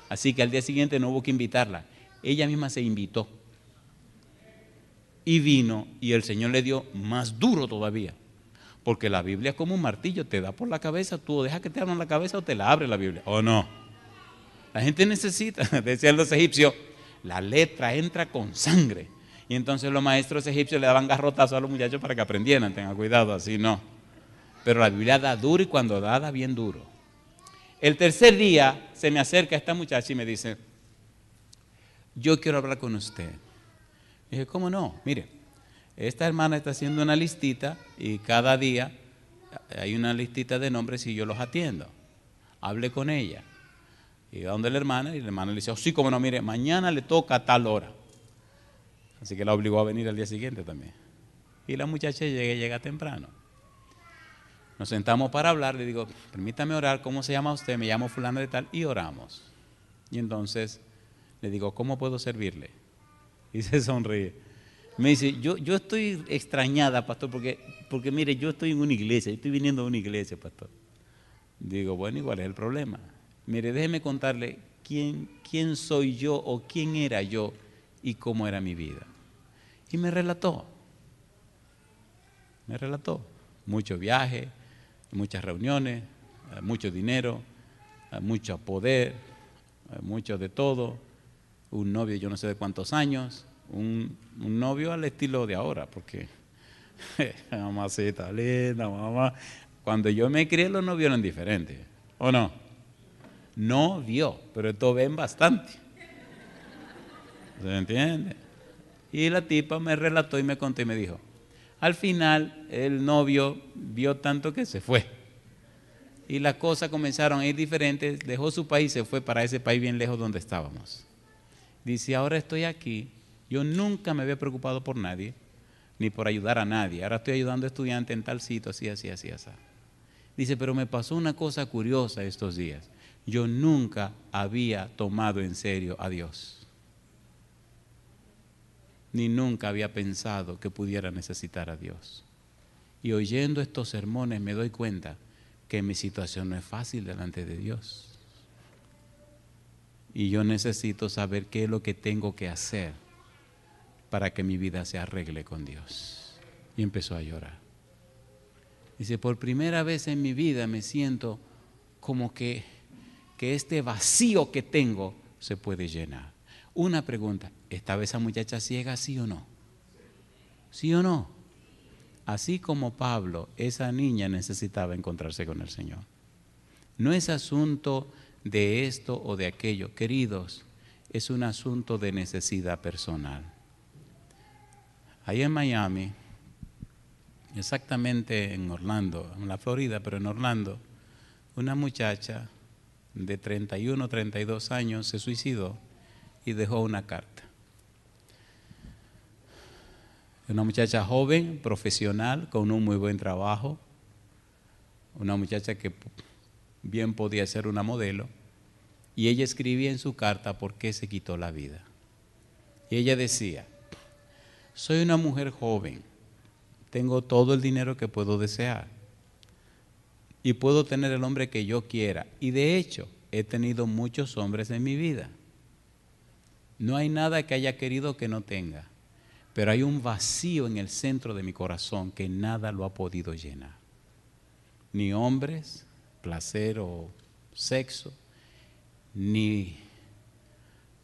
Así que al día siguiente no hubo que invitarla. Ella misma se invitó. Y vino y el Señor le dio más duro todavía. Porque la Biblia es como un martillo, te da por la cabeza, tú dejas que te abran la cabeza o te la abre la Biblia. ¿O no? La gente necesita, decían los egipcios, la letra entra con sangre. Y entonces los maestros egipcios le daban garrotazos a los muchachos para que aprendieran. Tengan cuidado, así no. Pero la Biblia da duro y cuando da bien duro. El tercer día se me acerca esta muchacha y me dice: yo quiero hablar con usted. Dije: ¿cómo no? Mire, esta hermana está haciendo una listita y cada día hay una listita de nombres y yo los atiendo. Hable con ella. Y va donde la hermana y la hermana le dice: oh, sí, cómo no, mire, mañana le toca a tal hora. Así que la obligó a venir al día siguiente también. Y la muchacha llega temprano. Nos sentamos para hablar, le digo: permítame orar, ¿cómo se llama usted? Me llamo fulano de tal, y oramos. Y entonces le digo: ¿cómo puedo servirle? Y se sonríe. Me dice: yo estoy extrañada, pastor, porque mire, yo estoy en una iglesia, yo estoy viniendo a una iglesia, pastor. Digo: bueno, ¿y cuál es el problema? Mire, déjeme contarle quién soy yo o quién era yo y cómo era mi vida. Y me relató muchos viajes, muchas reuniones, mucho dinero, mucho poder, mucho de todo, un novio yo no sé de cuántos años, un novio al estilo de ahora, porque mamacita linda, mamá, cuando yo me crié los novios eran diferentes, ¿o no? No vio, pero estos ven bastante. ¿Se entiende? Y la tipa me relató y me contó y me dijo: al final el novio vio tanto que se fue. Y las cosas comenzaron a ir diferentes, dejó su país, se fue para ese país bien lejos donde estábamos. Dice: ahora estoy aquí, yo nunca me había preocupado por nadie, ni por ayudar a nadie. Ahora estoy ayudando a estudiantes en tal sitio, así. Dice: pero me pasó una cosa curiosa estos días. Yo nunca había tomado en serio a Dios. Ni nunca había pensado que pudiera necesitar a Dios. Y oyendo estos sermones me doy cuenta que mi situación no es fácil delante de Dios. Y yo necesito saber qué es lo que tengo que hacer para que mi vida se arregle con Dios. Y empezó a llorar. Dice: por primera vez en mi vida me siento como que este vacío que tengo se puede llenar. Una pregunta: ¿estaba esa muchacha ciega, sí o no? ¿Sí o no? Así como Pablo, esa niña necesitaba encontrarse con el Señor. No es asunto de esto o de aquello, queridos, es un asunto de necesidad personal. Ahí en Miami, exactamente en Orlando, en la Florida, pero en Orlando, una muchacha de 31 o 32 años se suicidó y dejó una carta. Una muchacha joven, profesional, con un muy buen trabajo, una muchacha que bien podía ser una modelo, y ella escribía en su carta por qué se quitó la vida. Y ella decía: soy una mujer joven, tengo todo el dinero que puedo desear y puedo tener el hombre que yo quiera, y de hecho he tenido muchos hombres en mi vida. No hay nada que haya querido que no tenga, pero hay un vacío en el centro de mi corazón que nada lo ha podido llenar. Ni hombres, placer o sexo, ni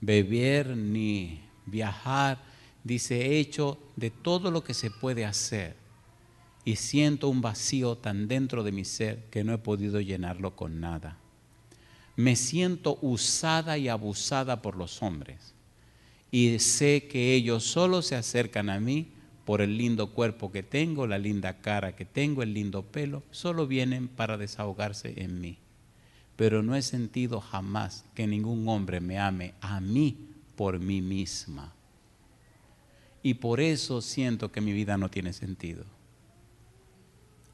beber ni viajar. Dice, he hecho de todo lo que se puede hacer y siento un vacío tan dentro de mi ser que no he podido llenarlo con nada. Me siento usada y abusada por los hombres y sé que ellos solo se acercan a mí por el lindo cuerpo que tengo, la linda cara que tengo, el lindo pelo, solo vienen para desahogarse en mí. Pero no he sentido jamás que ningún hombre me ame a mí por mí misma. Y por eso siento que mi vida no tiene sentido.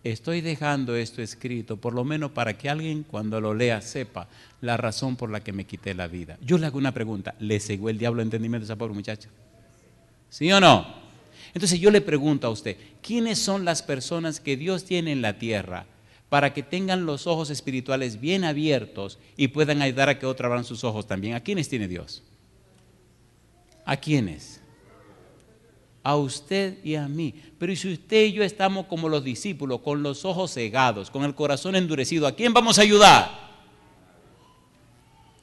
Estoy dejando esto escrito, por lo menos para que alguien cuando lo lea sepa la razón por la que me quité la vida. Yo le hago una pregunta, ¿le cegó el diablo el entendimiento a esa pobre muchacha? ¿Sí o no? Entonces yo le pregunto a usted, ¿quiénes son las personas que Dios tiene en la tierra para que tengan los ojos espirituales bien abiertos y puedan ayudar a que otros abran sus ojos también? ¿A quiénes tiene Dios? ¿A quiénes? A usted y a mí. Pero si usted y yo estamos como los discípulos, con los ojos cegados, con el corazón endurecido, ¿a quién vamos a ayudar?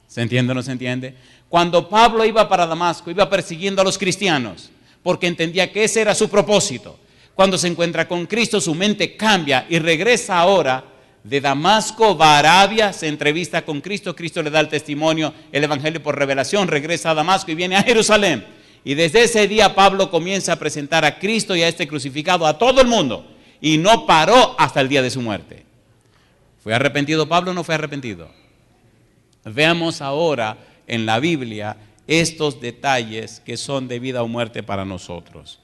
¿Se entiende o no se entiende? Cuando Pablo iba para Damasco, iba persiguiendo a los cristianos, porque entendía que ese era su propósito. Cuando se encuentra con Cristo, su mente cambia y regresa ahora de Damasco, va a Arabia, se entrevista con Cristo, Cristo le da el testimonio, el evangelio por revelación, regresa a Damasco y viene a Jerusalén. Y desde ese día Pablo comienza a presentar a Cristo y a este crucificado a todo el mundo. Y no paró hasta el día de su muerte. ¿Fue arrepentido Pablo o no fue arrepentido? Veamos ahora en la Biblia estos detalles que son de vida o muerte para nosotros.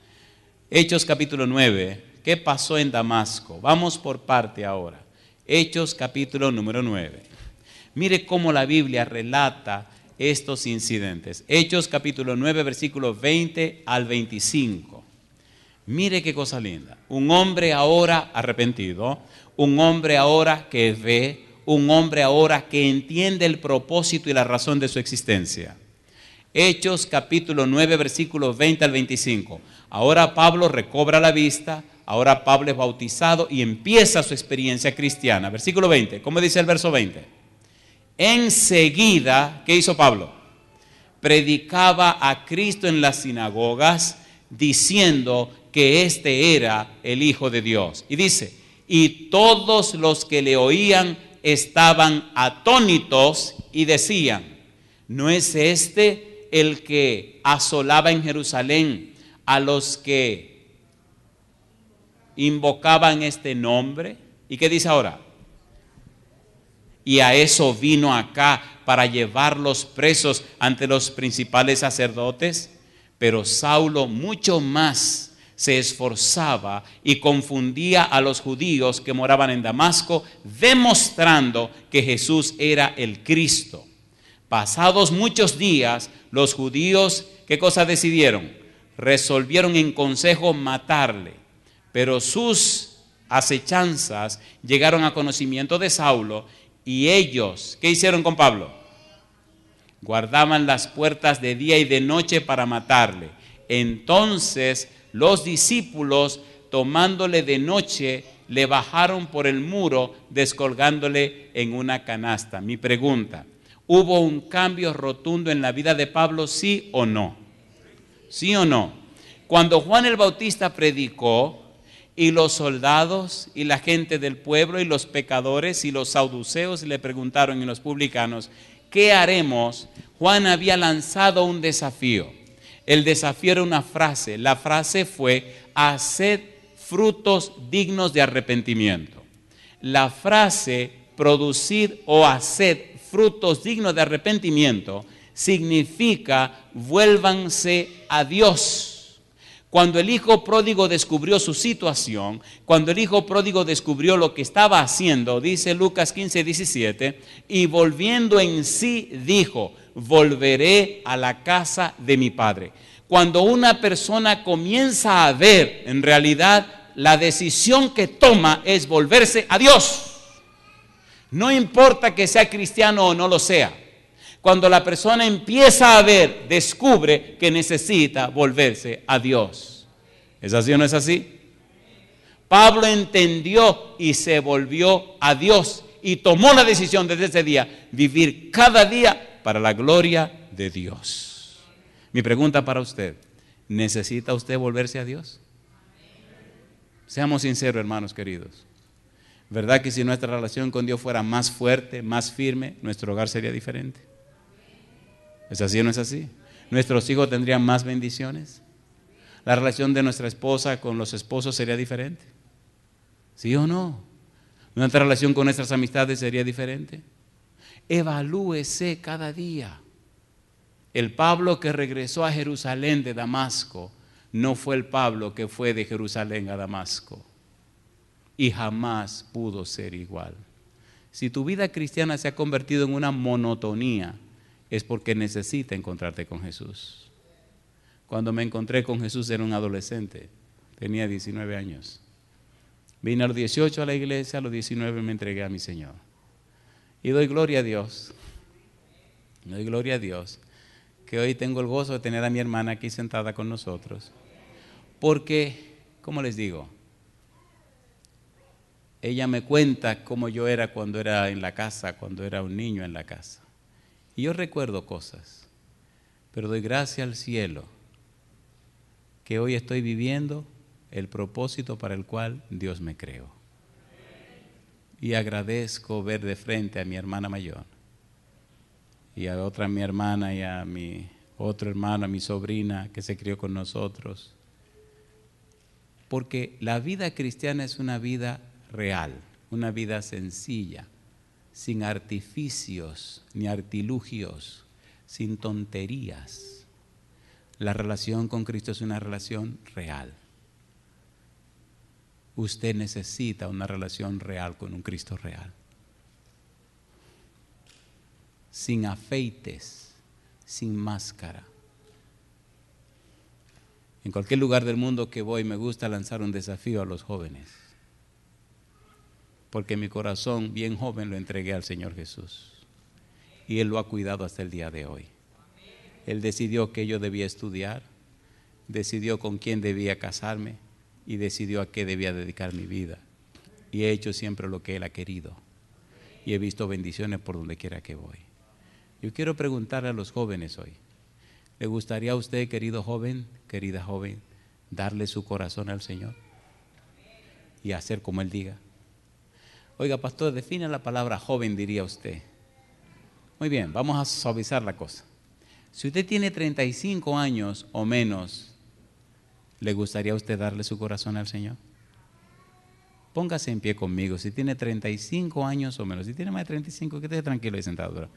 Hechos capítulo 9. ¿Qué pasó en Damasco? Vamos por parte ahora. Hechos capítulo número 9. Mire cómo la Biblia relata estos incidentes. Hechos capítulo 9, versículos 20 al 25. Mire qué cosa linda. Un hombre ahora arrepentido, un hombre ahora que ve, un hombre ahora que entiende el propósito y la razón de su existencia. Hechos capítulo 9, versículos 20 al 25. Ahora Pablo recobra la vista, ahora Pablo es bautizado y empieza su experiencia cristiana. Versículo 20, ¿cómo dice el verso 20? Enseguida, ¿qué hizo Pablo? Predicaba a Cristo en las sinagogas, diciendo que este era el Hijo de Dios. Y dice, y todos los que le oían estaban atónitos y decían, ¿no es este el que asolaba en Jerusalén a los que invocaban este nombre? ¿Y qué dice ahora? Y a eso vino acá para llevarlos presos ante los principales sacerdotes. Pero Saulo mucho más se esforzaba y confundía a los judíos que moraban en Damasco, demostrando que Jesús era el Cristo. Pasados muchos días, los judíos, ¿qué cosa decidieron? Resolvieron en consejo matarle, pero sus acechanzas llegaron a conocimiento de Saulo. Y ellos, ¿qué hicieron con Pablo? Guardaban las puertas de día y de noche para matarle. Entonces los discípulos, tomándole de noche, le bajaron por el muro, descolgándole en una canasta. Mi pregunta, ¿hubo un cambio rotundo en la vida de Pablo, sí o no? ¿Sí o no? Cuando Juan el Bautista predicó, y los soldados y la gente del pueblo y los pecadores y los saduceos le preguntaron, y los publicanos, ¿qué haremos? Juan había lanzado un desafío. El desafío era una frase. La frase fue, haced frutos dignos de arrepentimiento. La frase, producir o haced frutos dignos de arrepentimiento, significa vuélvanse a Dios. Cuando el hijo pródigo descubrió su situación, cuando el hijo pródigo descubrió lo que estaba haciendo, dice Lucas 15, 17, y volviendo en sí dijo, volveré a la casa de mi padre. Cuando una persona comienza a ver, en realidad, la decisión que toma es volverse a Dios. No importa que sea cristiano o no lo sea. Cuando la persona empieza a ver, descubre que necesita volverse a Dios. ¿Es así o no es así? Pablo entendió y se volvió a Dios y tomó la decisión desde ese día, vivir cada día para la gloria de Dios. Mi pregunta para usted, ¿necesita usted volverse a Dios? Seamos sinceros, hermanos queridos. ¿Verdad que si nuestra relación con Dios fuera más fuerte, más firme, nuestro hogar sería diferente? ¿Es así o no es así? ¿Nuestros hijos tendrían más bendiciones? ¿La relación de nuestra esposa con los esposos sería diferente? ¿Sí o no? ¿Nuestra relación con nuestras amistades sería diferente? Evalúese cada día. El Pablo que regresó a Jerusalén de Damasco no fue el Pablo que fue de Jerusalén a Damasco. Y jamás pudo ser igual. Si tu vida cristiana se ha convertido en una monotonía, es porque necesita encontrarte con Jesús. Cuando me encontré con Jesús era un adolescente, tenía 19 años. Vine a los 18 a la iglesia, a los 19 me entregué a mi Señor. Y doy gloria a Dios. Doy gloria a Dios que hoy tengo el gozo de tener a mi hermana aquí sentada con nosotros. Porque, ¿cómo les digo? Ella me cuenta cómo yo era cuando era en la casa, cuando era un niño en la casa. Y yo recuerdo cosas, pero doy gracias al cielo que hoy estoy viviendo el propósito para el cual Dios me creó. Y agradezco ver de frente a mi hermana mayor y a otra mi hermana y a mi otro hermano, a mi sobrina que se crió con nosotros. Porque la vida cristiana es una vida real, una vida sencilla, sin artificios ni artilugios, sin tonterías. La relación con Cristo es una relación real. Usted necesita una relación real con un Cristo real. Sin afeites, sin máscara. En cualquier lugar del mundo que voy me gusta lanzar un desafío a los jóvenes. Porque mi corazón bien joven lo entregué al Señor Jesús. Y Él lo ha cuidado hasta el día de hoy. Él decidió que yo debía estudiar, decidió con quién debía casarme y decidió a qué debía dedicar mi vida. Y he hecho siempre lo que Él ha querido. Y he visto bendiciones por donde quiera que voy. Yo quiero preguntarle a los jóvenes hoy, ¿le gustaría a usted, querido joven, querida joven, darle su corazón al Señor? Y hacer como Él diga. Oiga, pastor, define la palabra joven, diría usted. Muy bien, vamos a suavizar la cosa. Si usted tiene 35 años o menos, ¿le gustaría a usted darle su corazón al Señor? Póngase en pie conmigo. Si tiene 35 años o menos, si tiene más de 35, quédese tranquilo y sentado. Bro.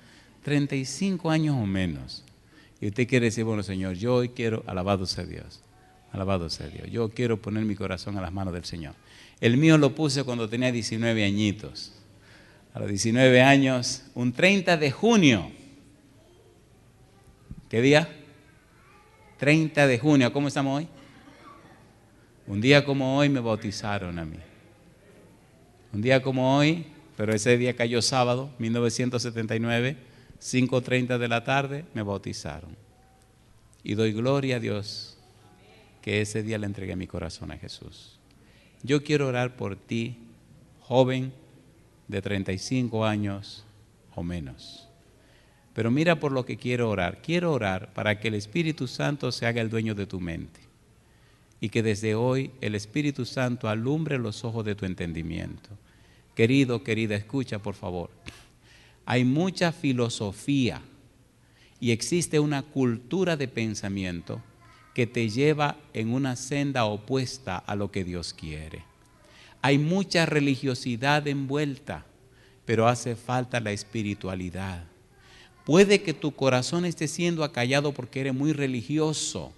35 años o menos. Y usted quiere decir, bueno, Señor, yo hoy quiero, alabado sea Dios, alabado sea Dios. Yo quiero poner mi corazón a las manos del Señor. El mío lo puse cuando tenía 19 añitos. A los 19 años, un 30 de junio. ¿Qué día? 30 de junio. ¿Cómo estamos hoy? Un día como hoy me bautizaron a mí. Un día como hoy, pero ese día cayó sábado, 1979, 5:30 de la tarde, me bautizaron. Y doy gloria a Dios que ese día le entregué mi corazón a Jesús. Yo quiero orar por ti, joven de 35 años o menos. Pero mira por lo que quiero orar. Quiero orar para que el Espíritu Santo se haga el dueño de tu mente. Y que desde hoy el Espíritu Santo alumbre los ojos de tu entendimiento. Querido, querida, escucha por favor. Hay mucha filosofía y existe una cultura de pensamiento que te lleva en una senda opuesta a lo que Dios quiere. Hay mucha religiosidad envuelta, pero hace falta la espiritualidad. Puede que tu corazón esté siendo acallado porque eres muy religioso,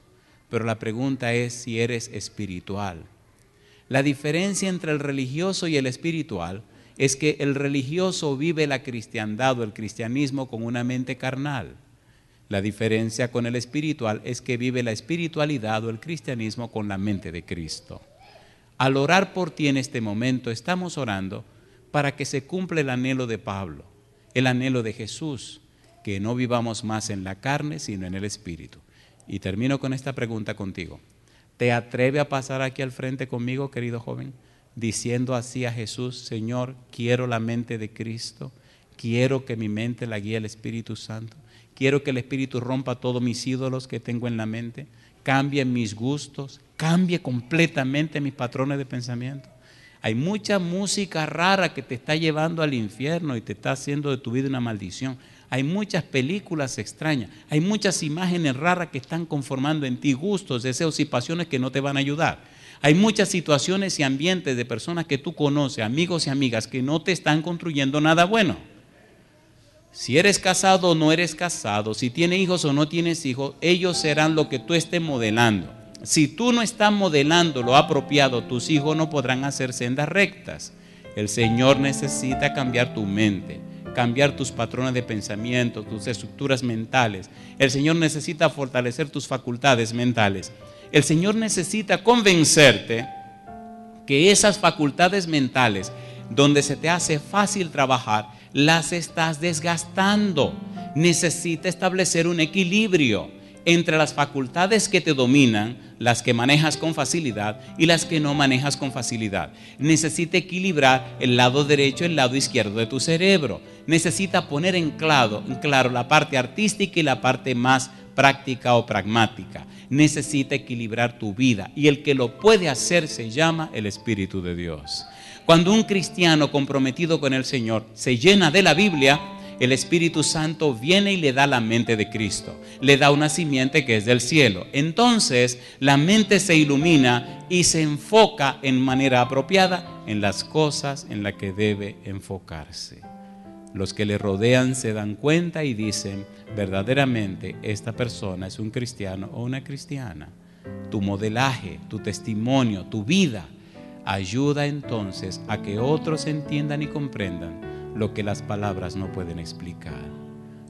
pero la pregunta es si eres espiritual. La diferencia entre el religioso y el espiritual es que el religioso vive la cristiandad o el cristianismo con una mente carnal. La diferencia con el espiritual es que vive la espiritualidad o el cristianismo con la mente de Cristo. Al orar por ti en este momento, estamos orando para que se cumpla el anhelo de Pablo, el anhelo de Jesús, que no vivamos más en la carne, sino en el espíritu. Y termino con esta pregunta contigo. ¿Te atreves a pasar aquí al frente conmigo, querido joven, diciendo así a Jesús: Señor, quiero la mente de Cristo, quiero que mi mente la guíe el Espíritu Santo, Quiero que el Espíritu rompa todos mis ídolos que tengo en la mente, cambie mis gustos, cambie completamente mis patrones de pensamiento. Hay mucha música rara que te está llevando al infierno y te está haciendo de tu vida una maldición. Hay muchas películas extrañas, hay muchas imágenes raras que están conformando en ti gustos, deseos y pasiones que no te van a ayudar. Hay muchas situaciones y ambientes de personas que tú conoces, amigos y amigas, que no te están construyendo nada bueno. Si eres casado o no eres casado, si tienes hijos o no tienes hijos, ellos serán lo que tú estés modelando. Si tú no estás modelando lo apropiado, tus hijos no podrán hacer sendas rectas. El Señor necesita cambiar tu mente, cambiar tus patrones de pensamiento, tus estructuras mentales. El Señor necesita fortalecer tus facultades mentales. El Señor necesita convencerte que esas facultades mentales, donde se te hace fácil trabajar, las estás desgastando. Necesita establecer un equilibrio entre las facultades que te dominan, las que manejas con facilidad y las que no manejas con facilidad. Necesita equilibrar el lado derecho y el lado izquierdo de tu cerebro. Necesita poner en claro la parte artística y la parte más práctica o pragmática. Necesita equilibrar tu vida y el que lo puede hacer se llama el Espíritu de Dios. Cuando un cristiano comprometido con el Señor se llena de la Biblia, el Espíritu Santo viene y le da la mente de Cristo, le da una simiente que es del cielo. Entonces la mente se ilumina y se enfoca en manera apropiada en las cosas en las que debe enfocarse. Los que le rodean se dan cuenta y dicen, verdaderamente esta persona es un cristiano o una cristiana. Tu modelaje, tu testimonio, tu vida ayuda entonces a que otros entiendan y comprendan lo que las palabras no pueden explicar.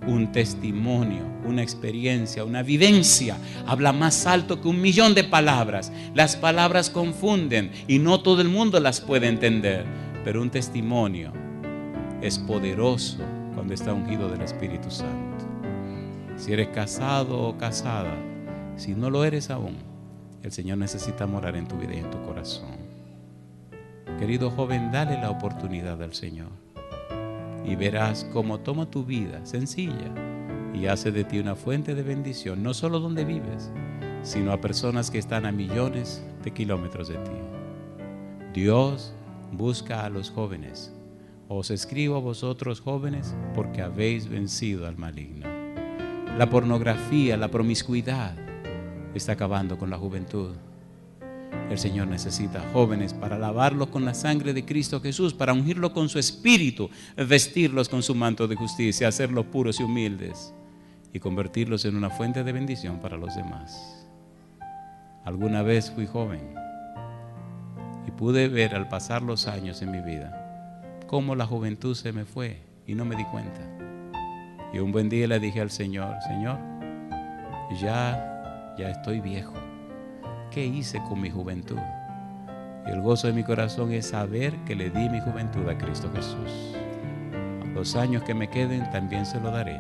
Un testimonio, una experiencia, una vivencia habla más alto que 1.000.000 de palabras. Las palabras confunden y no todo el mundo las puede entender, pero un testimonio es poderoso cuando está ungido del Espíritu Santo. Si eres casado o casada, si no lo eres aún, el Señor necesita morar en tu vida y en tu corazón. Querido joven, dale la oportunidad al Señor y verás cómo toma tu vida sencilla y hace de ti una fuente de bendición, no solo donde vives, sino a personas que están a millones de kilómetros de ti. Dios busca a los jóvenes. Os escribo a vosotros jóvenes porque habéis vencido al maligno. La pornografía, la promiscuidad está acabando con la juventud. El Señor necesita jóvenes para lavarlos con la sangre de Cristo Jesús, para ungirlos con su espíritu, vestirlos con su manto de justicia, hacerlos puros y humildes y convertirlos en una fuente de bendición para los demás. Alguna vez fui joven y pude ver al pasar los años en mi vida cómo la juventud se me fue y no me di cuenta. Y un buen día le dije al Señor, Señor, ya estoy viejo. ¿Qué hice con mi juventud? Y el gozo de mi corazón es saber que le di mi juventud a Cristo Jesús. Los años que me queden también se lo daré.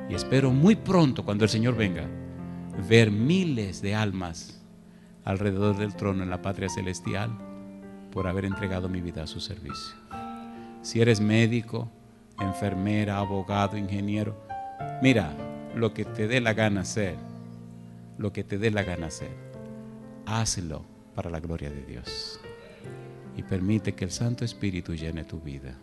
Y espero muy pronto, cuando el Señor venga, ver miles de almas alrededor del trono en la patria celestial por haber entregado mi vida a su servicio. Si eres médico, enfermera, abogado, ingeniero, mira, lo que te dé la gana hacer, hazlo para la gloria de Dios y permite que el Santo Espíritu llene tu vida.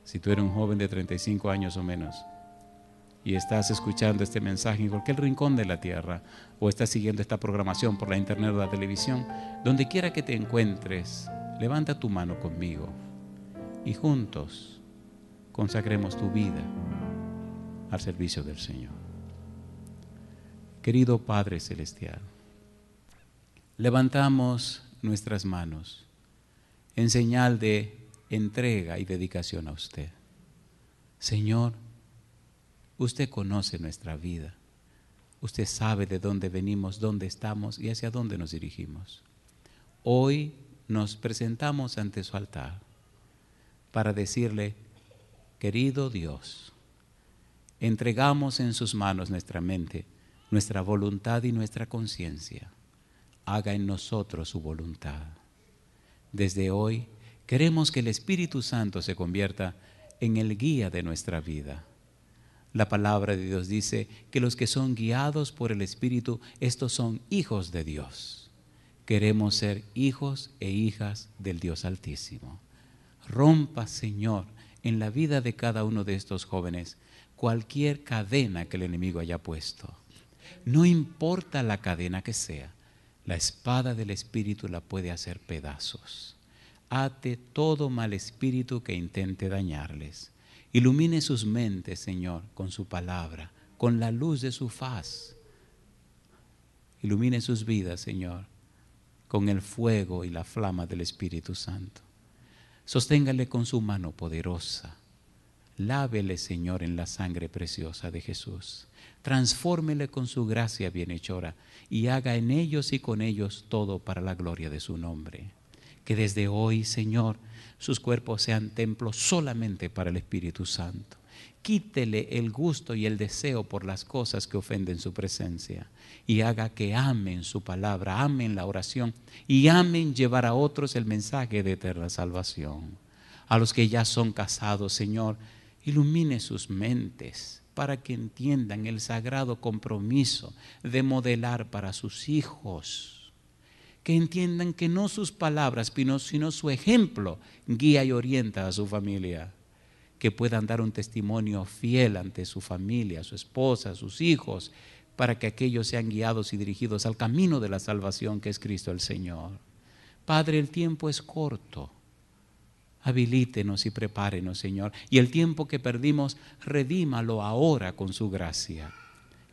Si tú eres un joven de 35 años o menos y estás escuchando este mensaje en cualquier rincón de la tierra o estás siguiendo esta programación por la internet o la televisión, donde quiera que te encuentres, levanta tu mano conmigo y juntos consagremos tu vida al servicio del Señor. Querido Padre Celestial, levantamos nuestras manos en señal de entrega y dedicación a usted. Señor, usted conoce nuestra vida. Usted sabe de dónde venimos, dónde estamos y hacia dónde nos dirigimos. Hoy nos presentamos ante su altar para decirle, querido Dios, entregamos en sus manos nuestra mente, nuestra voluntad y nuestra conciencia. Haga en nosotros su voluntad. Desde hoy queremos que el Espíritu Santo se convierta en el guía de nuestra vida. La palabra de Dios dice que los que son guiados por el Espíritu, estos son hijos de Dios. Queremos ser hijos e hijas del Dios Altísimo. Rompa, Señor, en la vida de cada uno de estos jóvenes cualquier cadena que el enemigo haya puesto. No importa la cadena que sea, la espada del Espíritu la puede hacer pedazos. Ate todo mal espíritu que intente dañarles. Ilumine sus mentes, Señor, con su palabra, con la luz de su faz. Ilumine sus vidas, Señor, con el fuego y la flama del Espíritu Santo. Sosténgale con su mano poderosa. Lávele, Señor, en la sangre preciosa de Jesús. Transfórmele con su gracia bienhechora y haga en ellos y con ellos todo para la gloria de su nombre. Que desde hoy, Señor, sus cuerpos sean templos solamente para el Espíritu Santo. Quítele el gusto y el deseo por las cosas que ofenden su presencia y haga que amen su palabra, amen la oración y amen llevar a otros el mensaje de eterna salvación. A los que ya son casados, Señor, ilumine sus mentes para que entiendan el sagrado compromiso de modelar para sus hijos. Que entiendan que no sus palabras, sino su ejemplo guía y orienta a su familia. Que puedan dar un testimonio fiel ante su familia, su esposa, sus hijos, para que aquellos sean guiados y dirigidos al camino de la salvación que es Cristo el Señor. Padre, el tiempo es corto. Habilítenos y prepárenos, Señor. Y el tiempo que perdimos, redímalo ahora con su gracia.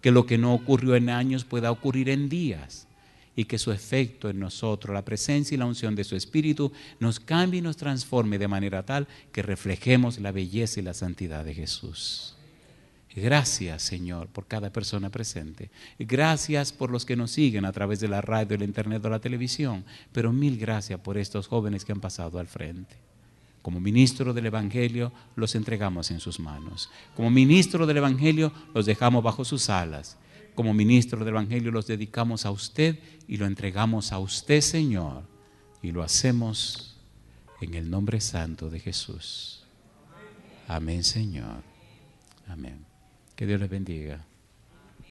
Que lo que no ocurrió en años pueda ocurrir en días. Y que su efecto en nosotros, la presencia y la unción de su Espíritu, nos cambie y nos transforme de manera tal que reflejemos la belleza y la santidad de Jesús. Gracias, Señor, por cada persona presente. Gracias por los que nos siguen a través de la radio, el internet o la televisión. Pero mil gracias por estos jóvenes que han pasado al frente. Como ministro del Evangelio, los entregamos en sus manos. Como ministro del Evangelio, los dejamos bajo sus alas. Como ministro del Evangelio los dedicamos a usted y lo entregamos a usted, Señor. Y lo hacemos en el nombre santo de Jesús. Amén, Señor. Amén. Que Dios les bendiga.